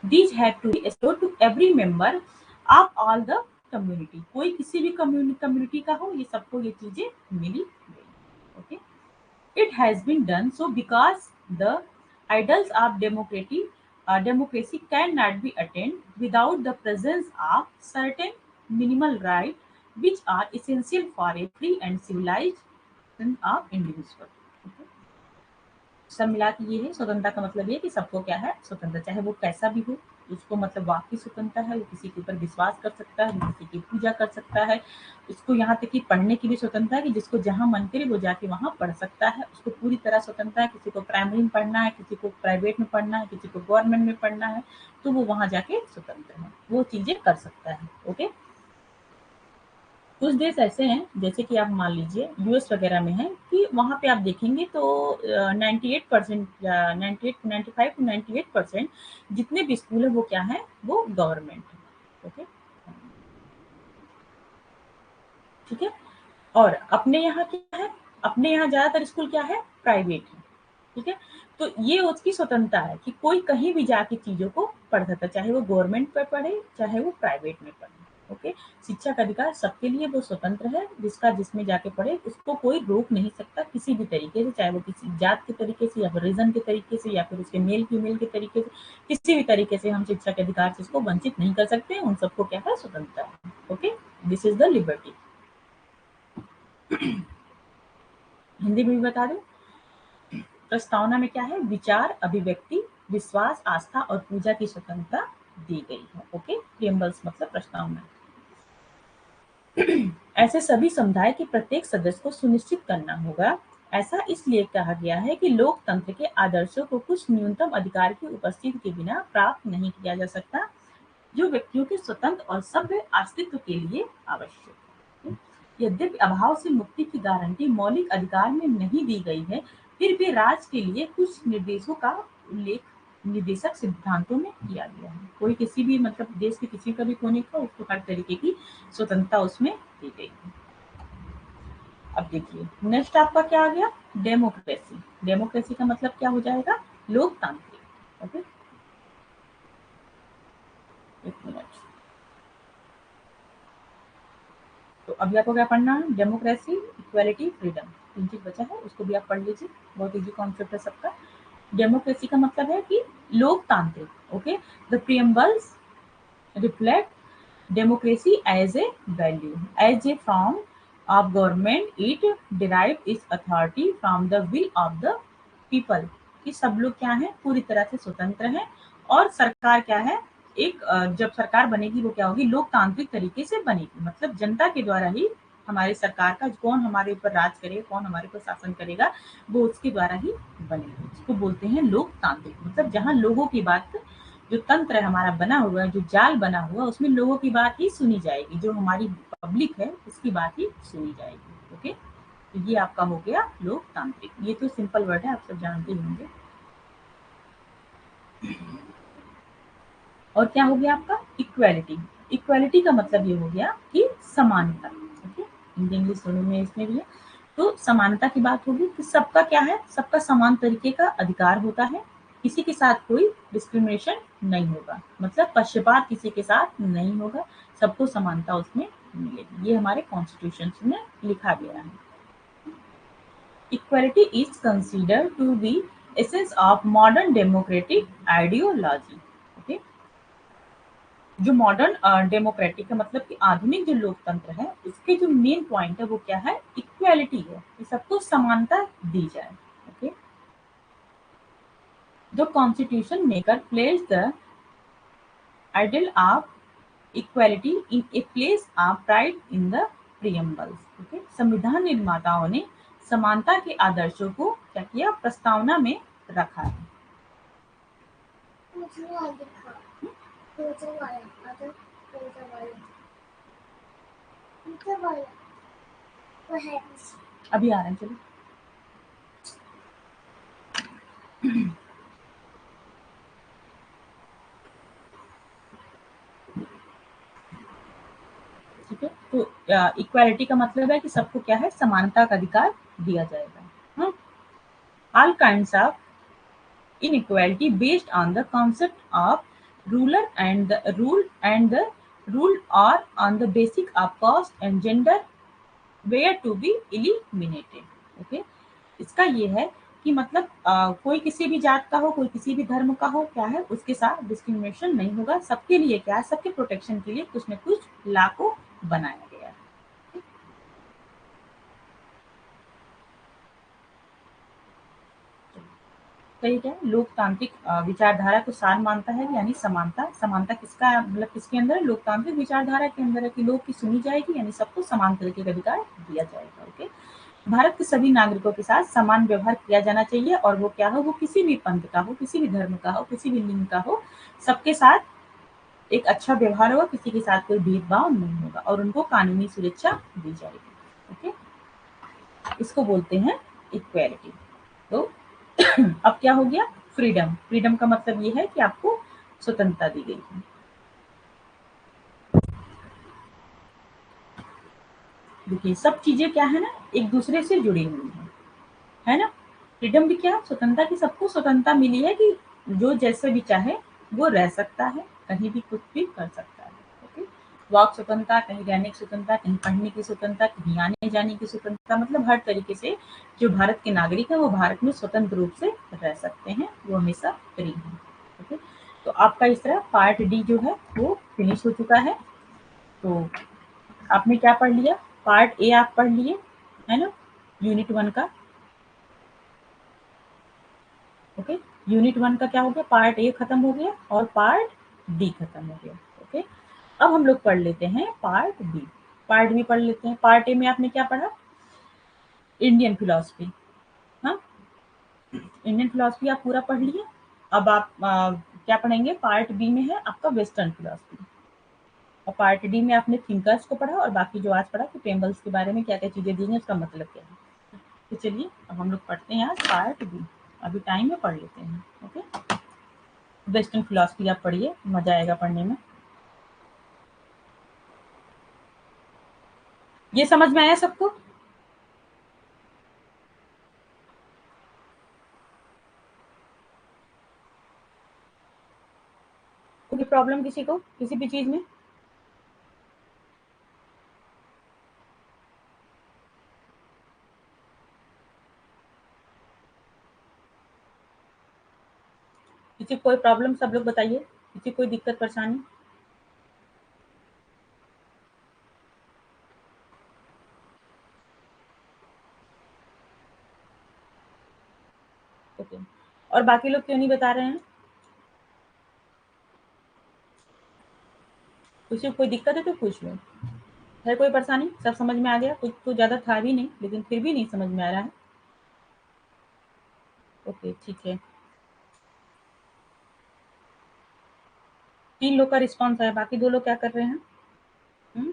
These have to be assured to every member of all the community, कोई किसी भी कम्युनिटी का हो, ये सबको ये चीजें मिली गई, okay. It has been done so because the ideals of democracy cannot be attained without the presence of certain minimal rights which are essential for a free and civilized of individual. Okay? सब मिला के ये है, स्वतंत्रता का मतलब ये है कि सबको क्या है, स्वतंत्र, चाहे वो कैसा भी हो, उसको मतलब वाक की स्वतंत्रता है, वो किसी के ऊपर विश्वास कर सकता है, वो किसी की पूजा कर सकता है, उसको यहाँ तक कि पढ़ने की भी स्वतंत्रता है कि जिसको जहाँ मन करे वो जाके वहाँ पढ़ सकता है, उसको पूरी तरह स्वतंत्रता है, किसी को प्राइमरी में पढ़ना है, किसी को प्राइवेट में पढ़ना है, किसी को गवर्नमेंट में पढ़ना है, तो वो वहाँ जाके स्वतंत्र है, वो चीजें कर सकता है, ओके। कुछ देश ऐसे हैं, जैसे कि आप मान लीजिए यूएस वगैरह में है, कि वहाँ पे आप देखेंगे तो 98% या 98 95 टू 98% जितने भी स्कूल है वो क्या है, वो गवर्नमेंट है, ओके, ठीक है। और अपने यहाँ क्या है, अपने यहाँ ज्यादातर स्कूल क्या है, प्राइवेट है, ठीक है। तो ये उसकी स्वतंत्रता है कि कोई कहीं भी जाके चीजों को पढ़ सकता है, चाहे वो गवर्नमेंट पे पढ़े, चाहे वो प्राइवेट में पढ़े, ओके। शिक्षा का अधिकार सबके लिए, वो स्वतंत्र है, जिसका जिसमें जाके पढ़े, उसको कोई रोक नहीं सकता किसी भी तरीके से, चाहे वो किसी जात के तरीके से, या फिर रीजन के तरीके से, या फिर उसके मेल फीमेल के तरीके से, किसी भी तरीके से हम शिक्षा के अधिकार से उसको वंचित नहीं कर सकते, उन सबको क्या है, स्वतंत्रता है, okay. This is the liberty. Hindi में भी बता दो, प्रस्तावना में क्या है, विचार, अभिव्यक्ति, विश्वास, आस्था और पूजा की स्वतंत्रता दी गई है, ओके। प्रियम्बल्स मतलब प्रस्तावना। ऐसे सभी समुदाय के प्रत्येक सदस्य को सुनिश्चित करना होगा, ऐसा इसलिए कहा गया है कि लोकतंत्र के आदर्शों को कुछ न्यूनतम अधिकार की उपस्थिति के बिना प्राप्त नहीं किया जा सकता, जो व्यक्तियों के स्वतंत्र और सभ्य अस्तित्व के लिए आवश्यक है। यद्यपि अभाव से मुक्ति की गारंटी मौलिक अधिकार में नहीं दी गई है, फिर भी राज्य के लिए कुछ निर्देशों का उल्लेख निर्देशक सिद्धांतों में किया गया है। कोई किसी भी मतलब देश के किसी का भी कोने का, उसको हर तरीके की स्वतंत्रता उसमें दी गई है। अब देखिए नेक्स्ट आपका क्या आ गया, डेमोक्रेसी। डेमोक्रेसी का मतलब क्या हो जाएगा, लोकतांत्रिक, ओके। एक मिनट, तो अभी आपको क्या पढ़ना है, डेमोक्रेसी, इक्वालिटी, फ्रीडम, तीन चीज बचा है, उसको भी आप पढ़ लीजिए, बहुत इजी कॉन्सेप्ट है सबका। डेमोक्रेसी का मतलब है कि लोकतांत्रिक, okay. The preambles reflect democracy as a value, as a form of government, it derive its authority from the will of the people, कि सब लोग क्या है, पूरी तरह से स्वतंत्र हैं, और सरकार क्या है, एक जब सरकार बनेगी वो क्या होगी, लोकतांत्रिक तरीके से बनेगी, मतलब जनता के द्वारा ही हमारी सरकार का, कौन हमारे ऊपर राज करेगा, कौन हमारे ऊपर शासन करेगा, वो उसके द्वारा ही बनेगी, उसको बोलते हैं लोकतांत्रिक। मतलब जहाँ लोगों की बात, जो तंत्र है हमारा बना हुआ है, जो जाल बना हुआ, उसमें लोगों की बात ही सुनी जाएगी, जो हमारी पब्लिक है उसकी बात ही सुनी जाएगी, ओके। तो ये आपका हो गया लोकतांत्रिक, ये तो सिंपल वर्ड है, आप सब जानते ही होंगे। और क्या हो गया आपका, इक्वालिटी। इक्वालिटी का मतलब ये हो गया कि समानता, ओके। हिंदी इंग्लिश दोनों में इसमें भी है। तो समानता की बात होगी कि सबका क्या है, सबका समान तरीके का अधिकार होता है, किसी के साथ कोई डिस्क्रिमिनेशन नहीं होगा, मतलब पक्षपात किसी के साथ नहीं होगा, सबको समानता उसमें मिलेगी, ये हमारे कॉन्स्टिट्यूशन में लिखा गया है। Equality is considered to be essence of modern democratic ideology. Okay? जो मॉडर्न डेमोक्रेटिक है, मतलब कि आधुनिक जो लोकतंत्र है, उसके जो मेन पॉइंट है वो क्या है, इक्वालिटी है, कि सबको समानता दी जाए, okay. The constitution maker place the ideal of equality in a place of pride in the preambles, okay. संविधान निर्माताओं ने समानता के आदर्शों को क्या किया, प्रस्तावना में रखा है। अभी आ रहे हैं, चलो। ठीक है, तो इक्वालिटी का मतलब है कि सबको क्या है, समानता का अधिकार दिया जाएगा। All kinds of inequality based on the concept of ruler and the rule or on the basic of caste and gender were to be eliminated। Okay, इसका ये है कि मतलब कोई किसी भी जात का हो, कोई किसी भी धर्म का हो, क्या है, उसके साथ डिस्क्रिमिनेशन नहीं होगा। सबके लिए क्या है, सबके प्रोटेक्शन के लिए कुछ न कुछ लॉ को बनाया गया है। सही है, लोकतांत्रिक विचारधारा को सार मानता है, यानी समानता। समानता किसका मतलब किसके अंदर है, लोकतांत्रिक विचारधारा के अंदर है कि लोग की सुनी जाएगी, यानी सबको समान तरीके का अधिकार दिया जाएगा। ओके, भारत के सभी नागरिकों के साथ समान व्यवहार किया जाना चाहिए, और वो क्या हो, वो किसी भी पंथ का हो, किसी भी धर्म का हो, किसी भी लिंग का हो, सबके साथ एक अच्छा व्यवहार होगा, किसी के साथ कोई भेदभाव नहीं होगा, और उनको कानूनी सुरक्षा दी जाएगी। ओके, इसको बोलते हैं इक्वेलिटी। तो अब क्या हो गया, फ्रीडम। फ्रीडम का मतलब ये है कि आपको स्वतंत्रता दी गई है। देखिए, सब चीजें क्या है ना, एक दूसरे से जुड़ी हुई है ना। फ्रीडम भी क्या, स्वतंत्रता की, सबको स्वतंत्रता मिली है कि जो जैसे भी चाहे वो रह सकता है, कहीं भी कुछ भी कर सकता है। ओके, वाक स्वतंत्रता, कहीं रहने की स्वतंत्रता, कहीं पढ़ने की स्वतंत्रता, कहीं आने जाने की स्वतंत्रता, मतलब हर तरीके से जो भारत के नागरिक हैं वो भारत में स्वतंत्र रूप से रह सकते हैं, वो हमेशा फ्री हैं। ओके, तो आपका इस तरह पार्ट डी जो है वो फिनिश हो चुका है। तो आपने क्या पढ़ लिया, पार्ट ए आप पढ़ लिए, है ना, यूनिट 1 का। ओके, यूनिट 1 का क्या हो गया, पार्ट ए खत्म हो गया और पार्ट डी खत्म हो गया। ओके, अब हम लोग पढ़ लेते हैं पार्ट बी। पार्ट बी पढ़ लेते हैं। पार्ट ए में आपने क्या पढ़ा, इंडियन फिलोसफी। हाँ, इंडियन फिलोसफी आप पूरा पढ़ लिए। अब आप क्या पढ़ेंगे, पार्ट बी में है आपका वेस्टर्न फिलोसफी, और पार्ट डी में आपने थिंकर्स को पढ़ा, और बाकी जो आज पढ़ा कि टेम्पल्स के बारे में क्या क्या चीजें दी हैं, उसका मतलब क्या है। तो चलिए अब हम लोग पढ़ते हैं आज पार्ट बी। अभी टाइम में पढ़ लेते हैं। ओके, वेस्टर्न फिलोसफी आप पढ़िए, मजा आएगा पढ़ने में। ये समझ में आया सबको। कोई प्रॉब्लम किसी को किसी भी चीज में। किसी को कोई प्रॉब्लम, सब लोग बताइए, किसी को कोई दिक्कत परेशानी। ओके, और बाकी लोग क्यों नहीं बता रहे हैं, किसी को कोई दिक्कत है तो पूछ लो। है कोई परेशानी, सब समझ में आ गया, कुछ तो ज्यादा था भी नहीं, लेकिन फिर भी नहीं समझ में आ रहा है। ओके, ठीक है। 3 लोग का रिस्पॉन्स है, बाकी 2 लोग क्या कर रहे हैं। हम्म,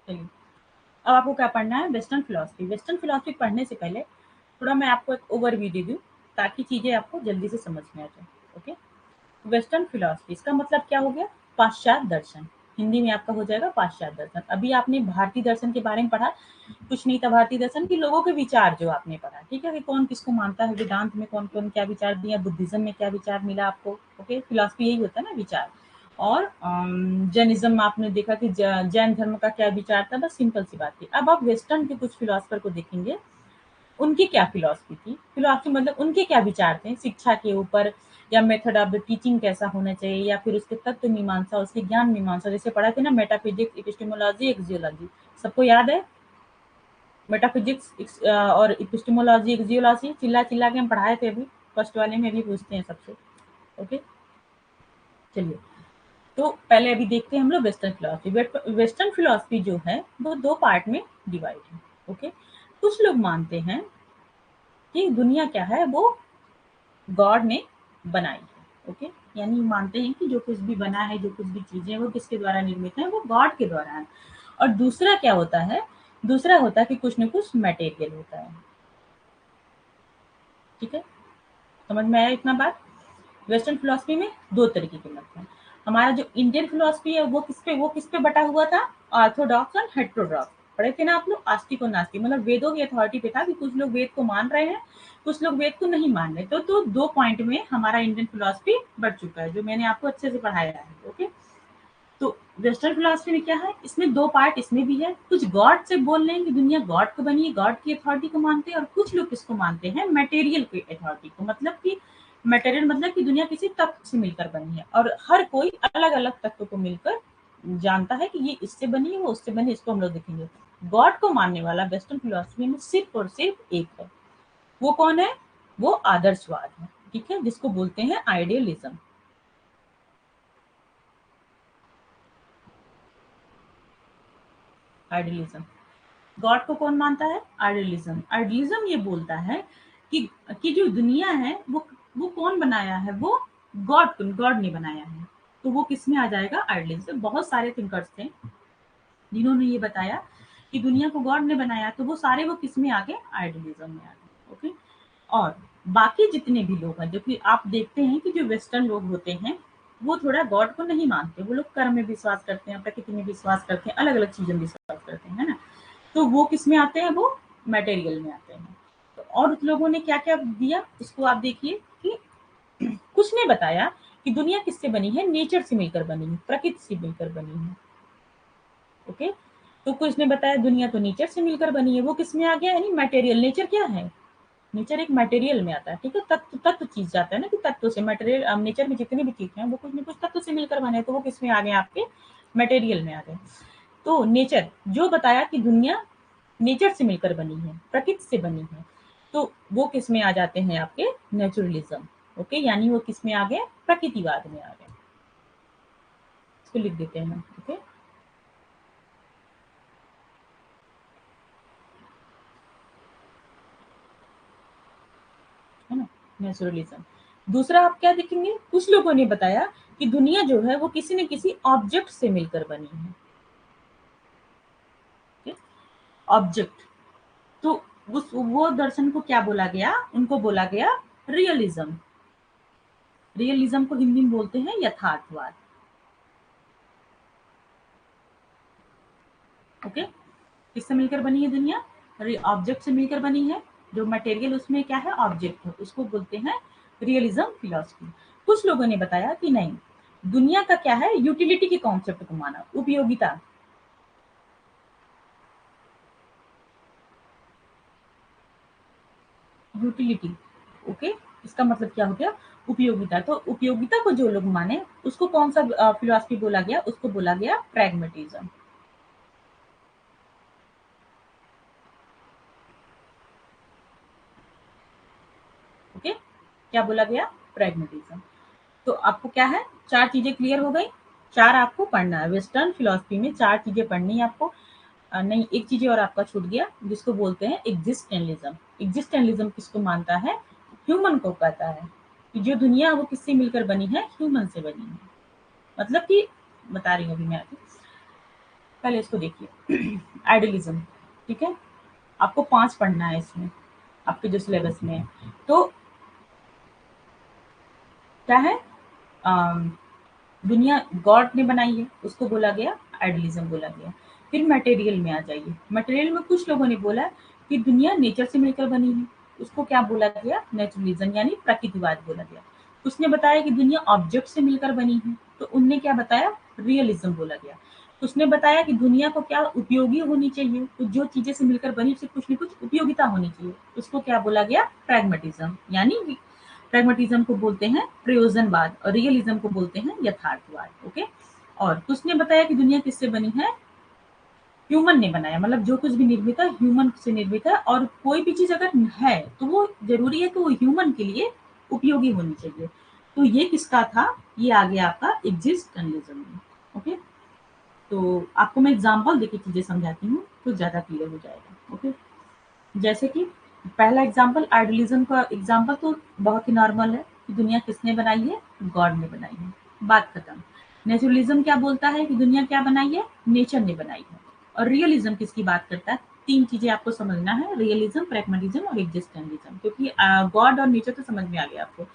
चलिए, अब आपको क्या पढ़ना है, वेस्टर्न फिलोसफी। वेस्टर्न फिलोसफी पढ़ने से पहले थोड़ा मैं आपको एक ओवरव्यू दे दूं, ताकि चीजें आपको जल्दी से समझ में आ जाए। ओके, वेस्टर्न फिलॉसफी इसका मतलब क्या हो गया, पाश्चात्य दर्शन। हिंदी में आपका हो जाएगा पाश्चात्य दर्शन। अभी आपने भारतीय दर्शन के बारे में पढ़ा, कुछ नहीं था भारतीय दर्शन की, लोगों के विचार जो आपने पढ़ा, ठीक है, कि कौन किसको मानता है, वेदांत में कौन कौन क्या विचार दिया, बुद्धिज्म में क्या विचार मिला आपको। ओके, फिलॉसफी यही होता है ना, विचार। और जैनिज्म में आपने देखा कि जैन धर्म का क्या विचार था, बस सिंपल सी बात थी। अब आप वेस्टर्न के कुछ फिलोसफर को देखेंगे, उनकी क्या फिलॉसफी थी, फिलॉसफी मतलब उनके क्या विचार थे शिक्षा के ऊपर, या मेथड ऑफ द टीचिंग कैसा होना चाहिए, या फिर उसके तत्व मीमांसा, उसकी ज्ञान मीमांसा, जैसे पढ़ा थे ना मेटाफिजिक्स, एपिस्टेमोलॉजी, एक्सियोलॉजी, सबको याद है? मेटाफिजिक्स और एपिस्टेमोलॉजी, एक्सियोलॉजी चिल्ला चिल्ला के हम पढ़ाए थे अभी, फर्स्ट वाले में भी पूछते हैं सबसे। ओके, चलिए, तो पहले अभी देखते हैं हम लोग वेस्टर्न फिलॉसफी। वेस्टर्न फिलॉसफी जो है वो दो पार्ट में डिवाइड है। ओके, कुछ लोग मानते हैं कि दुनिया क्या है, वो गॉड ने बनाई है। ओके, यानी मानते हैं कि जो कुछ भी बना है, जो कुछ भी चीजें वो किसके द्वारा निर्मित है, वो गॉड के द्वारा है। और दूसरा क्या होता है, दूसरा होता है कि कुछ न कुछ मटेरियल होता है। ठीक है, समझ में आया इतना बात? वेस्टर्न फिलॉसफी में दो तरीके के मत हैं। हमारा जो इंडियन फिलॉसफी है वो किस पे बटा हुआ था, ऑर्थोडॉक्स और हेट्रोडॉक्स। पढ़े थे ना आप लोग, आस्तिक और नास्तिक, मतलब वेदों की अथॉरिटी पे था कि कुछ लोग वेद को मान रहे हैं, कुछ लोग वेद को नहीं मान रहे। तो दो पॉइंट में हमारा इंडियन फिलॉसफी बढ़ चुका है, जो मैंने आपको अच्छे से पढ़ाया है। ओके, तो वेस्टर्न फिलॉसफी में क्या है, इसमें दो पार्ट इसमें भी है। कुछ गॉड से बोल रहे हैं कि दुनिया गॉड को बनी है, गॉड की अथॉरिटी को मानते हैं, और कुछ लोग किसको मानते हैं, मटेरियल की अथॉरिटी को, मतलब कि मटेरियल मतलब कि दुनिया किसी तत्व से मिलकर बनी है, और हर कोई अलग अलग तत्व को मिलकर जानता है कि ये इससे बनी है, वो उससे बनी है, इसको हम लोग देखेंगे। गॉड को मानने वाला वेस्टर्न फिलॉसफी में सिर्फ और सिर्फ एक है। वो कौन है? वो आदर्शवाद है। ठीक है, जिसको बोलते हैं आइडियलिज्म। आइडियलिज्म, गॉड को कौन मानता है? आइडियलिज्म। आइडियलिज्म ये बोलता है कि जो दुनिया है वो कौन बनाया है, वो गॉड ने बनाया है। तो वो किस में आ जाएगा? आइडियलिज्म। बहुत सारे थिंकर्स थे जिन्होंने ये बताया कि दुनिया को गॉड ने बनाया, तो वो सारे वो किस में आ गए? आइडियलिज्म में आ गए। ओके, और बाकी जितने भी लोग हैं, जो कि आप देखते हैं कि जो वेस्टर्न लोग होते हैं वो थोड़ा गॉड को नहीं मानते, वो लोग कर्म में विश्वास करते हैं, प्रकृति में विश्वास करते हैं, अलग अलग चीजों में विश्वास करते हैं, है ना। तो वो किस में आते हैं? वो मटेरियल में आते हैं। तो और उस लोगों ने क्या क्या दिया, इसको आप देखिए कि कुछ ने बताया कि दुनिया किससे बनी है, नेचर से मिलकर बनी है, प्रकृति से मिलकर बनी है। ओके, तो कुछ ने बताया दुनिया तो नेचर से मिलकर बनी है, वो किस में आ गया, यानी मटेरियल। नेचर क्या है? नेचर एक मटेरियल में आता है। ठीक है, तत्व तत्व चीज जाता है ना, कि तत्व से मटेरियल, नेचर में जितने भी चीज हैं वो कुछ न कुछ तत्व से मिलकर बने, तो वो किस में आ गए? आपके मटेरियल में आ गए। तो नेचर जो बताया कि दुनिया नेचर से मिलकर बनी है, प्रकृति से बनी है, तो वो किस में आ जाते हैं? आपके नेचुरलिज्म। ओके, यानी वो किस में आ गए? प्रकृतिवाद में आ गए। इसको लिख देते हैं। ओके, है ना, नेचुरलिज्म। दूसरा आप क्या देखेंगे, कुछ लोगों ने बताया कि दुनिया जो है वो किसी न किसी ऑब्जेक्ट से मिलकर बनी है। ऑब्जेक्ट, तो उस वो दर्शन को क्या बोला गया? उनको बोला गया रियलिज्म। रियलिज्म को हिंदी में बोलते हैं यथार्थवाद। ओके, किससे मिलकर बनी है दुनिया? ऑब्जेक्ट से मिलकर बनी है। जो मटेरियल उसमें क्या है? ऑब्जेक्ट है, उसको बोलते हैं रियलिज्म फिलॉसफी। कुछ लोगों ने बताया कि नहीं, दुनिया का क्या है, यूटिलिटी के कॉन्सेप्ट को माना, उपयोगिता। यूटिलिटी, ओके, इसका मतलब क्या हो गया? उपयोगिता। तो उपयोगिता को जो लोग माने उसको कौन सा फिलॉसफी बोला गया? उसको बोला गया प्रैग्मेटिज्म। ओके, क्या बोला गया? प्रैग्मेटिज्म। तो आपको क्या है, चार चीजें क्लियर हो गई। चार आपको पढ़ना है वेस्टर्न फिलॉसफी में, चार चीजें पढ़नी है आपको। नहीं, एक चीज और आपका छूट गया, जिसको बोलते हैं एग्जिस्टेंलिज्म। एग्जिस्टेंलिज्म किसको मानता है? ह्यूमन को कहता है कि जो दुनिया है वो किससे मिलकर बनी है? ह्यूमन से बनी है। मतलब कि बता रही हूँ अभी मैं आपको, पहले इसको देखिए। आइडियलिज्म, ठीक है, आपको 5 पढ़ना है इसमें, आपके जो सिलेबस में है। तो क्या है, अम, दुनिया गॉड ने बनाई है, उसको बोला गया आइडियलिज्म बोला गया। फिर मटेरियल में आ जाइए। मटेरियल में कुछ लोगों ने बोला कि दुनिया नेचर से मिलकर बनी है, उसको क्या बोला गया? नेचुरलिज्म, यानी प्रकृतिवाद बोला गया। उसने बताया कि दुनिया ऑब्जेक्ट से मिलकर बनी है, तो उनने क्या बताया? रियलिज्म बोला गया। उसने बताया कि दुनिया को क्या उपयोगी होनी चाहिए, तो जो चीजें से मिलकर बनी उसे कुछ न कुछ उपयोगिता होनी चाहिए, उसको क्या बोला गया, प्रैग्मेटिज्म। यानी कि प्रैग्मेटिज्म को बोलते हैं प्रयोजनवाद और रियलिज्म को बोलते हैं यथार्थवाद। ओके, और उसने बताया कि दुनिया किससे बनी है, ह्यूमन ने बनाया, मतलब जो कुछ भी निर्मित है ह्यूमन से निर्मित है, और कोई भी चीज अगर है तो वो जरूरी है कि वो ह्यूमन के लिए उपयोगी होनी चाहिए। तो ये किसका था, ये आ गया आपका एग्जिस्टेंशलिज्म में। ओके, तो आपको मैं एग्जांपल देके चीजें समझाती हूँ तो ज्यादा क्लियर हो जाएगा। ओके, जैसे कि पहला एग्जांपल आइडियलिज्म का एग्जांपल तो बहुत ही नॉर्मल है कि दुनिया किसने बनाई है, गॉड ने बनाई है, बात खत्म। नेचुरलिज्म क्या बोलता है कि दुनिया क्या बनाई है, नेचर ने बनाई है। और रियलिज्म किसकी बात करता है, तीन चीजें आपको समझना है, रियलिज्म, प्रैग्मेटिज्म और एग्जिस्टेंशलिज्म, क्योंकि गॉड और नेचर तो समझ में आ गया आपको।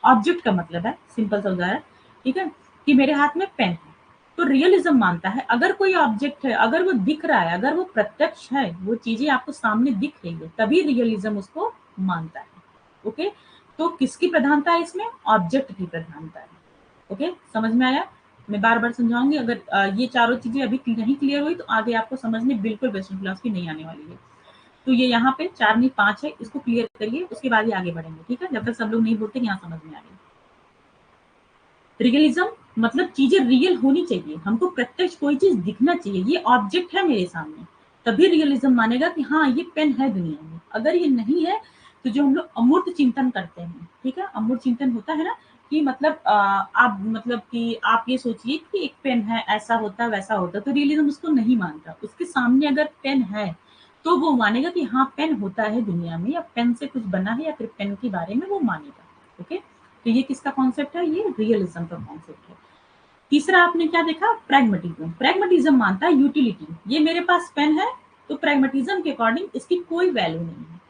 ऑब्जेक्ट का मतलब है, सिंपल सा उदाहरण, ठीक है, कि मेरे हाथ में पेन है, तो रियलिज्म मानता है अगर कोई ऑब्जेक्ट है, अगर वो दिख रहा है, अगर वो प्रत्यक्ष है, वो चीजें आपको सामने दिख रही है, तभी रियलिज्म उसको मानता है। ओके, तो किसकी प्रधानता है इसमें, ऑब्जेक्ट की प्रधानता है। ओके, समझ में आया, मैं बार बार समझाऊंगी, अगर ये चारों चीजें अभी नहीं क्लियर हुई तो आगे आपको समझ में बिल्कुल वेस्टर्न फिलॉसफी नहीं आने वाली है। तो ये यहाँ पे 4 नहीं 5 है, इसको क्लियर करिए, उसके बाद ही आगे बढ़ेंगे, ठीक है, जब तक सब लोग नहीं बोलते कि यहाँ समझ में आ गई। रियलिज्म मतलब चीजें रियल होनी चाहिए, हमको प्रत्यक्ष कोई चीज दिखना चाहिए, ये ऑब्जेक्ट है मेरे सामने, तभी रियलिज्म मानेगा कि हाँ ये पेन है दुनिया में। अगर ये नहीं है तो जो हम लोग अमूर्त चिंतन करते हैं, ठीक है, अमूर्त चिंतन होता है ना, कि मतलब आप मतलब कि आप ये सोचिए कि एक पेन है, ऐसा होता वैसा होता, तो रियलिज्म उसको नहीं मानता। उसके सामने अगर पेन है तो वो मानेगा कि हाँ पेन होता है दुनिया में, या पेन से कुछ बना है, या फिर पेन के बारे में वो मानेगा। ओके, तो ये किसका कॉन्सेप्ट है, ये रियलिज्म का कॉन्सेप्ट है। तीसरा आपने क्या देखा, प्रैग्मेटिज्म। प्रैग्मेटिज्म मानता है यूटिलिटी, ये मेरे पास पेन है तो प्रैग्मेटिज्म के अकॉर्डिंग इसकी कोई वैल्यू नहीं है।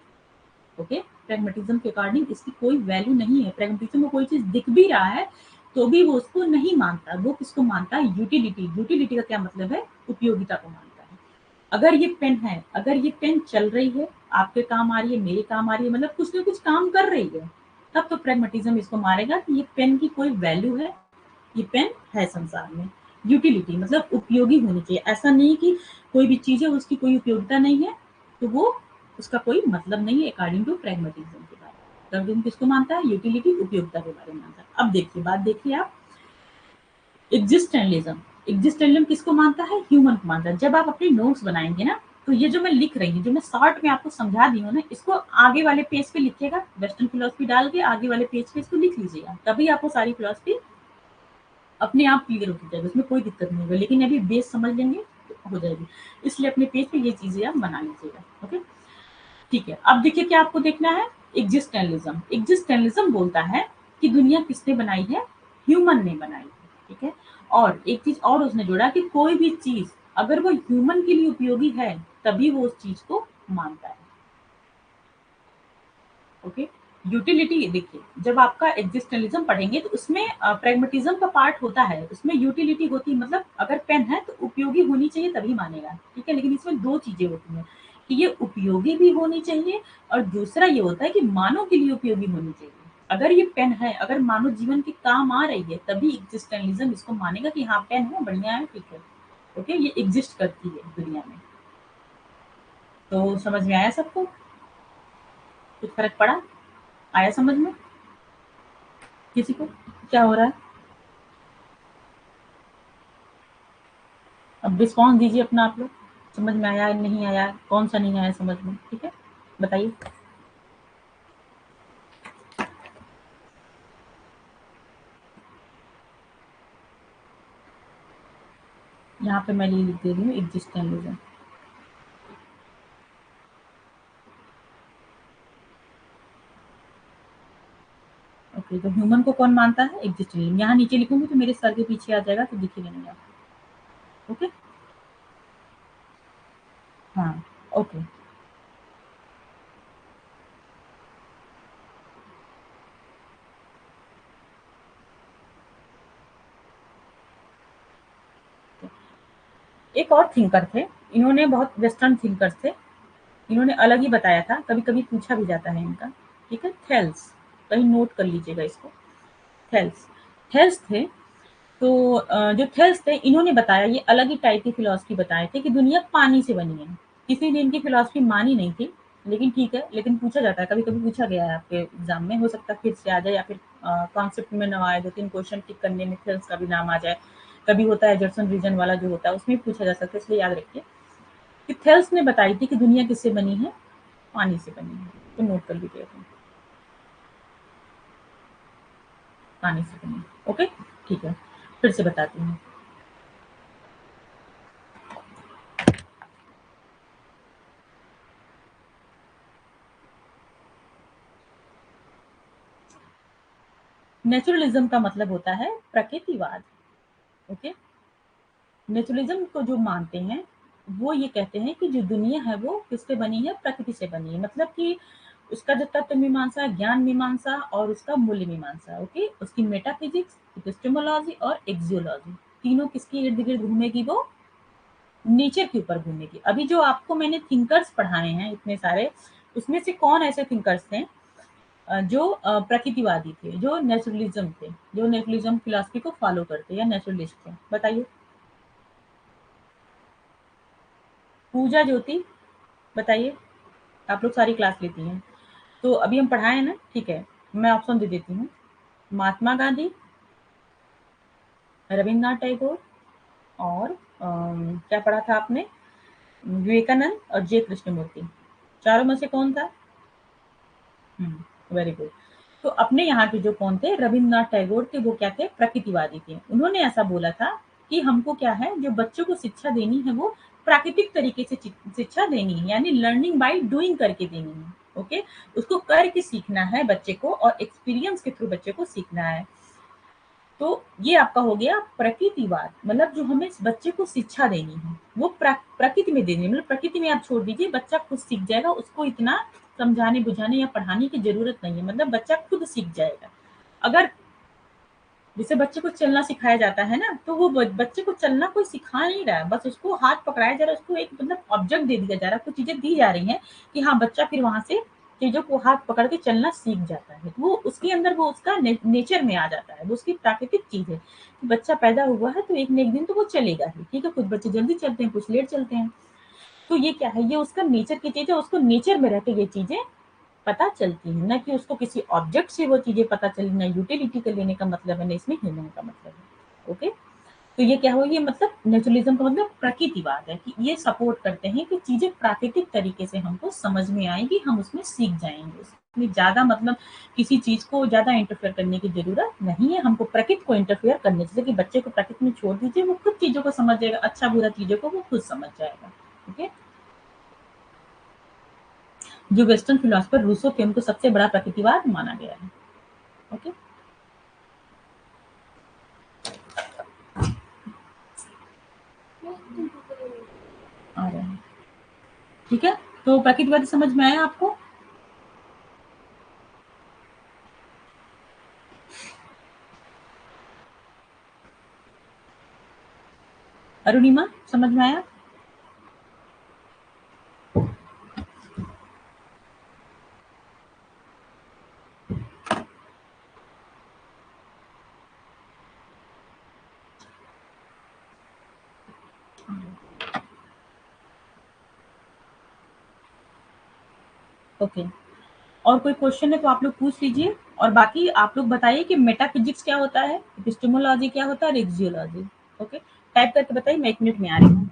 ओके, प्रैग्मेटिज्म के अकॉर्डिंग इसकी कोई वैल्यू नहीं है, प्रैग्मेटिज्म में कोई चीज दिख भी रहा है तो भी वो उसको नहीं मानता, वो किसको मानता है, यूटिलिटी। यूटिलिटी का क्या मतलब है, उपयोगिता को मानता है। अगर ये पेन है, अगर ये पेन चल रही है, आपके काम आ रही है, मेरे काम आ रही है, मतलब कुछ ना कुछ काम कर रही है, तब तो प्रैग्मेटिज्म इसको मारेगा कि ये पेन की कोई वैल्यू है, ये पेन है संसार में। यूटिलिटी मतलब उपयोगी होनी चाहिए, ऐसा नहीं कि कोई भी चीज है उसकी कोई उपयोगिता नहीं है तो वो उसका कोई मतलब नहीं है, अकॉर्डिंग टू प्रैग्मेटिज्म के बारे में। प्रैग्मेटिज्म किसको मानता है, यूटिलिटी, उपयोगिता के बारे में मानता है। अब देखिए, बात देखिए आप, एग्जिस्टेंशलिज्म। एग्जिस्टेंशलिज्म किसको मानता है, ह्यूमन को मानता है। जब आप अपनी नोट्स बनाएंगे ना, तो ये जो मैं लिख रही हूँ, जो मैं शॉर्ट में आपको समझा दी हूँ ना, इसको आगे वाले पेज पे लिखिएगा, वेस्टर्न फिलोसफी डाल के आगे वाले पेज पे इसको लिख लीजिएगा, तभी आपको सारी फिलोसफी अपने आप क्लियर होती जाएगी, उसमें कोई दिक्कत नहीं होगी। लेकिन अभी बेस समझ लेंगे तो हो जाएगी, इसलिए अपने पेज पे ये चीजें आप बना लीजिएगा। ओके, ठीक है, अब देखिए क्या आपको देखना है, एग्जिस्टेंशलिज्म। एग्जिस्टेंशलिज्म बोलता है कि दुनिया किसने बनाई है, ह्यूमन ने बनाई है, ठीक है। और एक चीज और उसने जोड़ा कि कोई भी चीज अगर वो ह्यूमन के लिए उपयोगी है तभी वो उस चीज को मानता है। ओके, यूटिलिटी देखिए, जब आपका एग्जिस्टेंशलिज्म पढ़ेंगे तो उसमें प्रैग्मेटिज्म का पार्ट होता है, उसमें यूटिलिटी होती है, मतलब अगर पेन है तो उपयोगी होनी चाहिए तभी मानेगा, ठीक है। लेकिन इसमें दो चीजें होती हैं कि ये उपयोगी भी होनी चाहिए, और दूसरा ये होता है कि मानव के लिए उपयोगी होनी चाहिए। अगर ये पेन है, अगर मानव जीवन के काम आ रही है, तभी एग्जिस्टेंशलिज्म इसको मानेगा कि हाँ पेन है, बढ़िया है, ठीक है। ओके, ये एग्जिस्ट करती है दुनिया में। तो समझ में आया सबको, कुछ फर्क पड़ा, आया समझ में किसी को, क्या हो रहा है? अब रिस्पॉन्स दीजिए अपना आप लोग, समझ में आया नहीं आया, कौन सा नहीं आया समझ में, ठीक है, बताइए। यहाँ पे मैं ये लिख दे रही हूँ एग्जिस्टेंशलिज्म। ओके, तो ह्यूमन को कौन मानता है, एग्जिस्टेंशलिज्म। यहाँ नीचे लिखूंगी तो मेरे सर के पीछे आ जाएगा तो दिखेगा नहीं आपको। ओके, हाँ, ओके। एक और थिंकर थे, इन्होंने बहुत वेस्टर्न थिंकर्स थे, इन्होंने अलग ही बताया था, कभी कभी पूछा भी जाता है इनका, ठीक है। थेल्स, कहीं नोट कर लीजिएगा इसको, थेल्स। थेल्स थे, तो जो थेल्स थे इन्होंने बताया, ये अलग ही टाइप की फिलॉसफी बताए थे कि दुनिया पानी से बनी है। किसी ने इनकी फिलॉसफी मानी नहीं थी, लेकिन ठीक है, लेकिन पूछा जाता है, कभी-कभी पूछा गया है आपके एग्ज़ाम में, हो सकता है फिर से आ जाए या फिर कॉन्सेप्ट में ना आए, 2-3 क्वेश्चन टिक करने में थेल्स का भी नाम आ जाए। कभी होता है एजर्सन रीजन वाला जो होता है उसमें भी पूछा जा सकता है, इसलिए याद रखिए कि थेल्स ने बताई थी कि दुनिया किससे बनी है? पानी से बनी है। तो नोट कर लीजिए अपने, पानी से बनी है। ओके? ठीक है, फिर से बताती हूँ। नेचुरलिज्म का मतलब होता है प्रकृतिवाद। ओके? नेचुरलिज्म को जो मानते हैं, वो ये कहते हैं कि जो दुनिया है वो किससे बनी है? प्रकृति से बनी है। मतलब कि उसका जो तत्व मीमांसा, ज्ञान मीमांसा और उसका मूल्य मीमांसा, ओके? उसकी मेटाफिजिक्स, एपिस्टेमोलॉजी और एक्सियोलॉजी, तीनों किसके इर्द-गिर्द घूमेगी वो? नेचर के ऊपर घूमेगी। अभी जो आपको मैंने थिंकर्स पढ़ाए हैं इतने सारे, उसमें से कौन ऐसे थिंकर्स थे जो प्रकृतिवादी थे, जो नेचुरलिज्म थे, जो नेचुरलिज्म फिलॉसफी को फॉलो करते या नेचुरलिस्ट थे? बताइए। पूजा ज्योति, बताइए। आप लोग सारी क्लास लेती हैं। तो अभी हम पढ़ाए हैं ना, ठीक है। मैं ऑप्शन दे देती हूँ। महात्मा गांधी, रविन्द्रनाथ टैगोर और क्या पढ़ा था आपने? विवेकानंद और जे कृष्णमूर्ति। चारों में से कौन था? Very good. तो अपने यहाँ के जो कौन थे, रविन्द्रनाथ टैगोर थे, वो क्या थे? प्रकृतिवादी थे। उन्होंने ऐसा बोला था कि हमको क्या है, जो बच्चों को शिक्षा देनी है वो प्राकृतिक तरीके से शिक्षा देनी है, यानी लर्निंग बाय डूइंग करके देनी है। ओके? उसको करके सीखना है बच्चे को, और एक्सपीरियंस के थ्रू बच्चे को सीखना है। तो ये आपका हो गया प्रकृतिवाद, मतलब जो हमें बच्चे को शिक्षा देनी है वो प्रकृति में देनी है। मतलब प्रकृति में आप छोड़ दीजिए, बच्चा खुद सीख जाएगा, उसको इतना समझाने बुझाने या पढ़ाने की जरूरत नहीं है, मतलब बच्चा खुद सीख जाएगा। अगर जैसे बच्चे को चलना सिखाया जाता है ना, तो वो बच्चे को चलना कोई सिखा नहीं रहा है, बस उसको हाथ पकड़ाया जा रहा है, उसको एक मतलब ऑब्जेक्ट दे दिया जा रहा है, कुछ चीजें दी जा रही हैं कि हाँ बच्चा फिर वहां से चीजों को हाथ पकड़ के चलना सीख जाता है। तो वो उसके अंदर वो उसका नेचर में आ जाता है, वो उसकी प्राकृतिक चीज है कि बच्चा पैदा हुआ है तो एक न एक दिन तो वो चलेगा ही। ठीक है, कुछ बच्चे जल्दी चलते हैं, कुछ लेट चलते हैं। तो ये क्या है, ये उसका नेचर की चीज है, उसको नेचर में रहकर ये चीजें पता चलती है, ना कि उसको किसी ऑब्जेक्ट से वो चीजें पता चली, ना यूटिलिटी का लेने का मतलब है, ना इसमें ह्यूमन का मतलब है। ओके? तो ये क्या हो, ये मतलब नेचुरलिज्म का मतलब प्रकृतिवाद है कि ये सपोर्ट करते हैं कि चीजें प्राकृतिक तरीके से हमको समझ में आएगी, हम उसमें सीख जाएंगे, उसमें ज्यादा मतलब किसी चीज को ज्यादा इंटरफेयर करने की जरूरत नहीं है, हमको प्रकृति को इंटरफेयर करने, जैसे कि बच्चे को प्रकृति में छोड़ दीजिए, वो खुद चीजों को समझ जाएगा, अच्छा बुरा चीजों को वो खुद समझ जाएगा। ओके? जो वेस्टर्न फिलोसफर रूसो थे, उनको सबसे बड़ा प्रकृतिवाद माना गया है। ओके? आ रहे हैं। ठीक है, तो प्रकृतिवादी समझ में आया आपको? अरुणिमा, समझ में आया? ओके। और कोई क्वेश्चन है तो आप लोग पूछ लीजिए, और बाकी आप लोग बताइए कि मेटाफिजिक्स क्या होता है, एपिस्टेमोलॉजी क्या होता है और एक्सियोलॉजी। ओके? टाइप करके बताइए, मैं 1 मिनट में आ रही हूँ।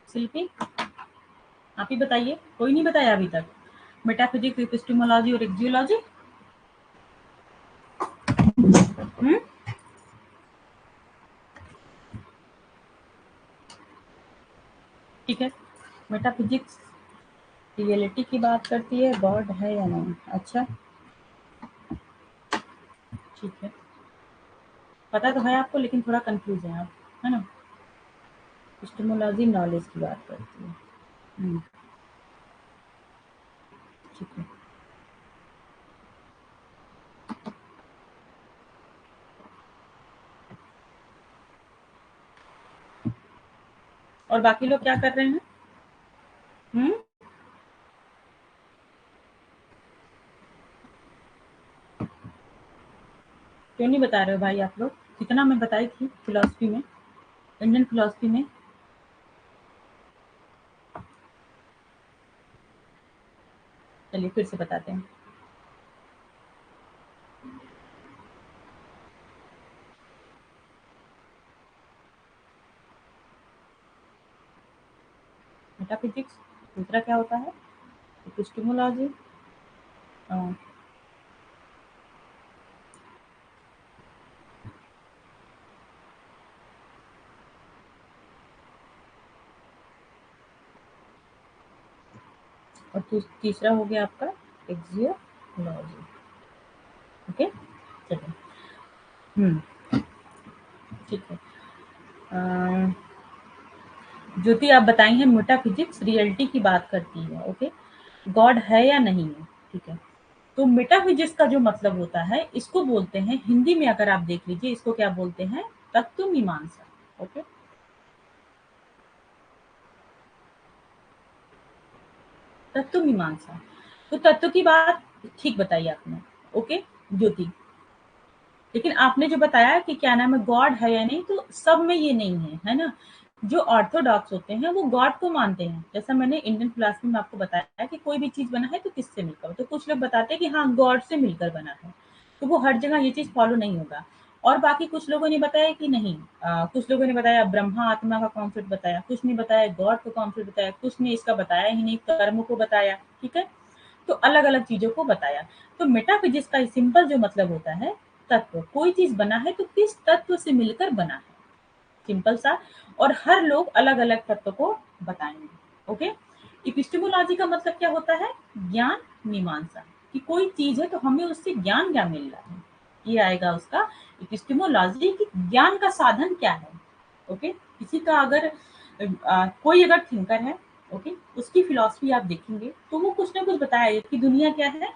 शिल्पी, आप ही बताइए, कोई नहीं बताया अभी तक? मेटाफिजिक्स, एपिस्टेमोलॉजी और एक्जियोलॉजी। हम्म, ठीक है। मेटाफिजिक्स रियलिटी की बात करती है, गॉड है या नहीं। अच्छा, ठीक है। पता तो है आपको, लेकिन थोड़ा कंफ्यूज है आप, है ना। एपिस्टेमोलॉजी नॉलेज की बात करती है। हम्म, ठीक है। और बाकी लोग क्या कर रहे हैं? हम्म, क्यों नहीं बता रहे हो भाई आप लोग? कितना मैं बताई थी फिलोसफी में, इंडियन फिलोसफी में। चलिए फिर से बताते हैं। मेटाफिजिक्स, दूसरा क्या होता है? एपिस्टेमोलॉजी, और तीसरा हो गया आपका एक्जियोलॉजी। ओके, चलिए। हम्म, ठीक है। अ, ज्योति, आप बताई हैं मेटाफिजिक्स रियलिटी की बात करती है। ओके, गॉड है या नहीं है, ठीक है। तो मेटाफिजिक्स का जो मतलब होता है, इसको बोलते हैं हिंदी में, अगर आप देख लीजिए, इसको क्या बोलते हैं? तत्व मीमांसा। ओके, तत्व मीमांसा। तो तत्व की बात ठीक बताई आपने। ओके ज्योति, लेकिन आपने जो बताया कि क्या नाम है, गॉड है या नहीं, तो सब में ये नहीं है, है ना। जो ऑर्थोडॉक्स होते हैं वो गॉड को मानते हैं। जैसा मैंने इंडियन फिलोसफी में आपको बताया कि कोई भी चीज बना है तो किससे मिलकर, तो कुछ लोग बताते हैं कि हाँ गॉड से मिलकर बना है। तो वो हर जगह ये चीज फॉलो नहीं होगा। और बाकी कुछ लोगों ने बताया कि नहीं, कुछ लोगों ने बताया ब्रह्मा आत्मा का कॉन्सेप्ट बताया, कुछ ने बताया गॉड का कॉन्सेप्ट बताया, कुछ ने इसका बताया ही नहीं, कर्म को बताया। ठीक है, तो अलग अलग चीजों को बताया। तो मेटाफिजिक्स का सिंपल जो मतलब होता है, तत्व। कोई चीज बना है तो किस तत्व से मिलकर बना है, सिंपल सा। और हर लोग अलग अलग तत्व को बताएंगे। ओके, एपिस्टेमोलॉजी का मतलब क्या होता है? ज्ञान मीमांसा, कि कोई चीज है तो हमें उससे ज्ञान क्या मिल रहा है, ये आएगा उसका एपिस्टेमोलॉजी, की ज्ञान का साधन क्या है। ओके, किसी का अगर कोई अगर थिंकर है, ओके, उसकी फिलॉसफी आप देखेंगे तो वो कुछ ना कुछ बताया कि दुनिया क्या है,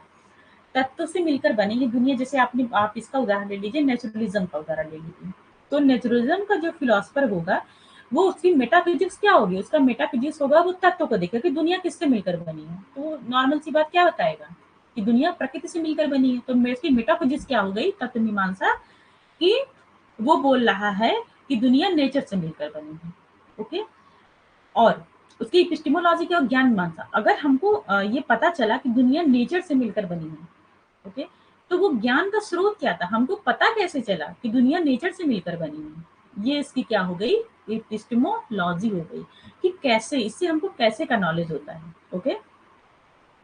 तत्व से मिलकर बनी है दुनिया। जैसे आपने, आप इसका उदाहरण ले लीजिए, नेचुरलिज्म का उदाहरण ले लीजिए। तो नेचुरलिज्म का जो फिलोसफर होगा, वो उसकी मेटाफिजिक्स क्या होगी? उसका मेटाफिजिक्स होगा वो तत्व को देखकर कि दुनिया किससे मिलकर बनी है। तो नॉर्मल सी बात क्या बताएगा कि दुनिया प्रकृति से मिलकर बनी है। तो उसकी मेटाफिजिक्स क्या हो गई? तत्व मीमांसा, कि वो बोल रहा है कि दुनिया नेचर से मिलकर बनी है। ओके, और उसकी एपिस्टेमोलॉजी क्या? ज्ञान मीमांसा। अगर हमको ये पता चला कि दुनिया नेचर से मिलकर बनी है, ओके, तो वो ज्ञान का स्रोत क्या था? हमको पता कैसे चला कि दुनिया नेचर से मिलकर बनी है? ये इसकी क्या हो गई? एपिस्टेमोलॉजी हो गई, कि कैसे, इससे हमको कैसे का नॉलेज होता है। ओके,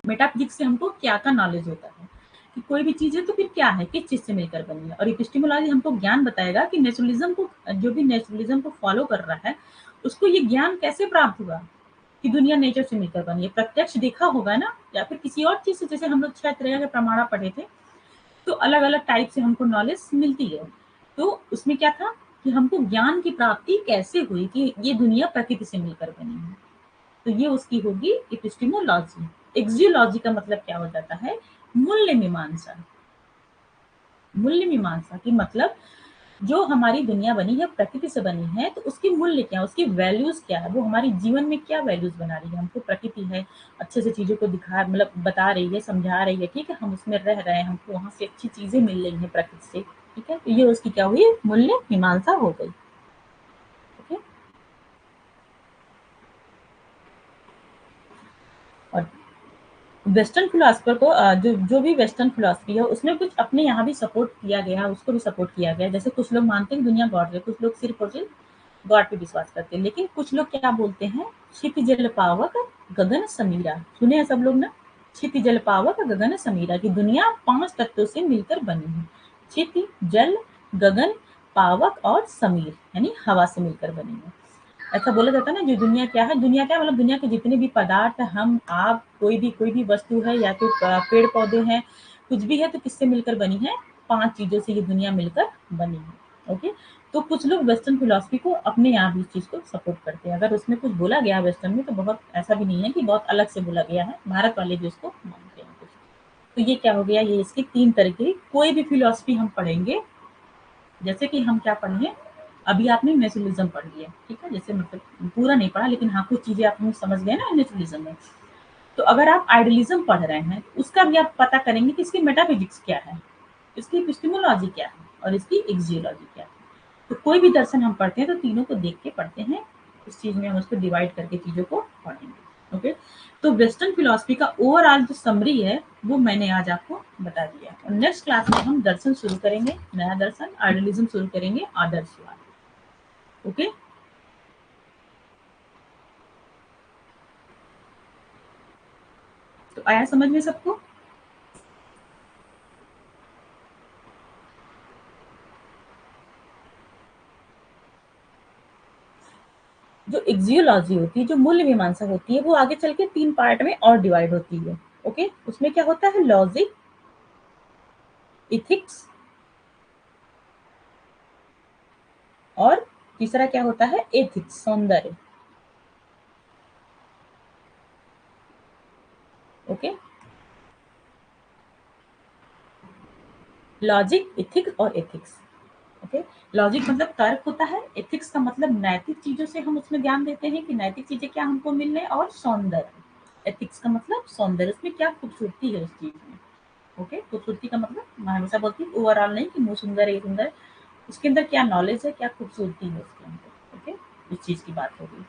मेटाफिजिक्स से हमको क्या का नॉलेज होता है, कि कोई भी चीज है तो फिर क्या है, किस चीज से मिलकर बनी है। और एपिस्टेमोलॉजी हमको ज्ञान बताएगा कि नेचुरलिज्म को, जो भी नेचुरलिज्म को फॉलो कर रहा है, उसको ये ज्ञान कैसे प्राप्त हुआ कि दुनिया नेचर से मिलकर बनी है। प्रत्यक्ष देखा होगा ना, या फिर किसी और चीज से, जैसे हम लोग 6 तरह के प्रमाणा पढ़े थे, तो अलग अलग टाइप से हमको नॉलेज मिलती है। तो उसमें क्या था कि हमको ज्ञान की प्राप्ति कैसे हुई कि ये दुनिया प्रकृति से मिलकर बनी है। तो ये उसकी होगी एपिस्टेमोलॉजी। एक्जियोलॉजी का मतलब क्या हो जाता है? मूल्य मीमांसा। मूल्य मीमांसा की मतलब, जो हमारी दुनिया बनी है प्रकृति से बनी है, तो उसकी मूल्य क्या है, उसकी वैल्यूज क्या है, वो हमारी जीवन में क्या वैल्यूज बना रही है। हमको प्रकृति है, अच्छे से चीजों को दिखा, मतलब बता रही है, समझा रही है, ठीक है, हम उसमें रह रहे हैं, हमको वहां से अच्छी चीजें मिल रही है प्रकृति से। ठीक है, तो ये उसकी क्या हुई? मूल्य मीमांसा हो गई। ओके, और वेस्टर्न फिलोसफर को, जो जो भी वेस्टर्न फिलोसफी है, उसमें कुछ अपने यहाँ भी सपोर्ट किया गया, उसको भी सपोर्ट किया गया। जैसे कुछ लोग मानते हैं दुनिया गॉड है, कुछ लोग सिर्फ और सिर्फ गॉड पे विश्वास करते हैं। लेकिन कुछ लोग क्या बोलते हैं, क्षिति जल पावक गगन समीरा, सुने हैं सब लोग ना, क्षिति जल पावक गगन समीरा, की दुनिया 5 तत्वों से मिलकर बनी है। क्षिति, जल, गगन, पावक और समीर, यानी हवा से मिलकर बनी है। ऐसा बोला जाता है ना, जो दुनिया क्या है, दुनिया क्या मतलब दुनिया के जितने भी पदार्थ, हम आप कोई भी वस्तु है या तो पेड़ पौधे हैं, कुछ भी है, तो किससे मिलकर बनी है, 5 चीजों से ये दुनिया मिलकर बनी है। ओके, तो कुछ लोग वेस्टर्न फिलॉसफी को अपने यहाँ भी इस चीज को सपोर्ट करते हैं। अगर उसमें कुछ बोला गया है वेस्टर्न में, तो बहुत ऐसा भी नहीं है कि बहुत अलग से बोला गया है, भारत वाले भी उसको मानते हैं कुछ। तो ये क्या हो गया, ये इसके 3 तरह के, कोई भी फिलॉसफी हम पढ़ेंगे, जैसे कि हम क्या पढ़े हैं, अभी आपने नेचुरलिज्म पढ़ लिया, ठीक है, जैसे मतलब पूरा नहीं पढ़ा, लेकिन हाँ कुछ चीजें आपने समझ गए ना नेचुरलिज्म में। तो अगर आप आइडियलिज्म पढ़ रहे हैं, तो उसका भी आप पता करेंगे कि इसकी मेटाफिजिक्स क्या है, इसकी एपिस्टेमोलॉजी क्या है और इसकी एक्सियोलॉजी क्या है। तो कोई भी दर्शन हम पढ़ते हैं, तो तीनों को देख के पढ़ते हैं, इस चीज में हम उसको डिवाइड करके चीजों को पढ़ेंगे। ओके, तो वेस्टर्न फिलॉसफी का ओवरऑल जो समरी है, वो मैंने आज आपको बता दिया। और नेक्स्ट क्लास में हम दर्शन शुरू करेंगे, नया दर्शन आइडियलिज्म शुरू करेंगे, आदर्शवाद। ओके, तो आया समझ में सबको। जो एक्सियोलॉजी होती है, जो मूल्य मीमांसा होती है, वो आगे चल के 3 पार्ट में और डिवाइड होती है। ओके, उसमें क्या होता है, लॉजिक, इथिक्स और तीसरा क्या होता है, एथिक्स, सौंदर्य। ओके, लॉजिक, इथिक्स और एथिक्स। ओके, लॉजिक मतलब तर्क होता है, एथिक्स का मतलब नैतिक चीजों से हम उसमें ध्यान देते हैं कि नैतिक चीजें क्या हमको मिल रही है, और सौंदर्य, एथिक्स का मतलब सौंदर्य, उसमें क्या खूबसूरती है उस चीज में। ओके, खूबसूरती का मतलब मैं हमेशा बोलती हूँ ओवरऑल नहीं कि मुंह सुंदर है ये सुंदर है, उसके अंदर क्या नॉलेज है, क्या खूबसूरती है उसके अंदर। ओके, इस चीज की बात होगी।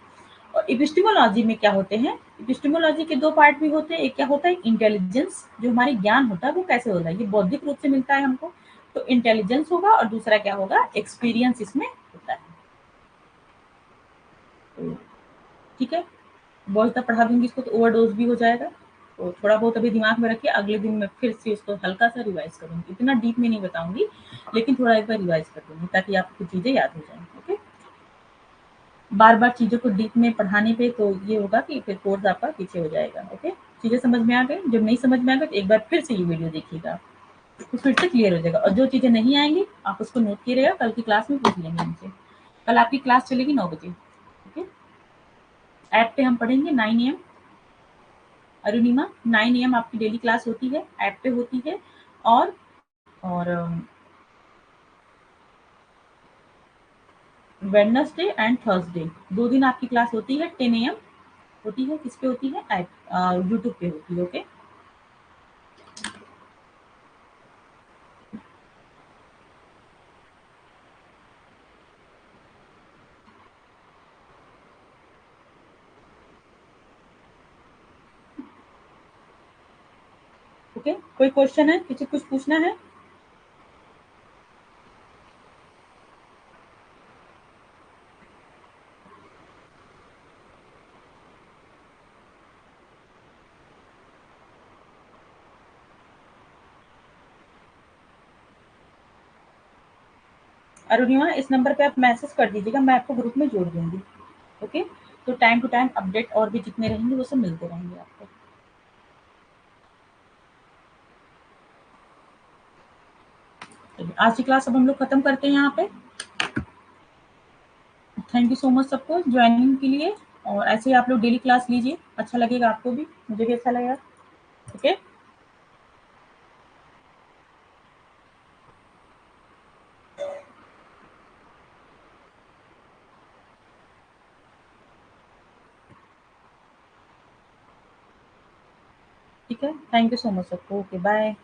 और एपिस्टेमोलॉजी में क्या होते हैं, एपिस्टेमोलॉजी के 2 पार्ट भी होते हैं। एक क्या होता है, इंटेलिजेंस, जो हमारे ज्ञान होता है वो कैसे होता है, ये बौद्धिक रूप से मिलता है हमको, तो इंटेलिजेंस होगा। और दूसरा क्या होगा, एक्सपीरियंस इसमें होता है। तो ठीक है, बहुत ज़्यादा पढ़ा दूंगी इसको तो ओवरडोज भी हो जाएगा। तो थोड़ा बहुत अभी दिमाग में रखिए, अगले दिन मैं फिर से इसको हल्का सा रिवाइज करूंगी, इतना डीप में नहीं बताऊंगी, लेकिन थोड़ा एक बार रिवाइज कर दूंगी ताकि आपको चीजें याद हो जाएं। ओके, बार बार चीजों को डीप में पढ़ाने पे तो ये होगा कि फिर कोर्स आपका पीछे हो जाएगा। ओके, चीजें समझ में आ गई, जब नहीं समझ में आ गई तो एक बार फिर से ये वीडियो देखिएगा, तो फिर से क्लियर हो जाएगा। और जो चीजें नहीं आएंगी आप उसको नोट किए रहेगा, कल की क्लास में पूछ लेंगे हमसे। कल आपकी क्लास चलेगी 9 बजे। ओके, ऐप पे हम पढ़ेंगे 9 AM। अरुणिमा, 9 AM आपकी डेली क्लास होती है, ऐप पे होती है। और और वेडनेसडे एंड थर्सडे 2 दिन आपकी क्लास होती है, 10 AM होती है। किस पे होती है, ऐप यूट्यूब पे होती है। ओके, ओके, कोई क्वेश्चन है, किसी कुछ पूछना है। अरुणिमा, इस नंबर पे आप मैसेज कर दीजिएगा, मैं आपको ग्रुप में जोड़ दूंगी। ओके, तो टाइम टू टाइम अपडेट और भी जितने रहेंगे वो सब मिलते रहेंगे आपको। चलिए, आज की क्लास अब हम लोग खत्म करते हैं यहाँ पे। थैंक यू सो मच सबको ज्वाइनिंग के लिए। और ऐसे ही आप लोग डेली क्लास लीजिए, अच्छा लगेगा आपको भी, मुझे भी अच्छा लगेगा। ओके, ठीक है, थैंक यू सो मच सबको। Okay, bye.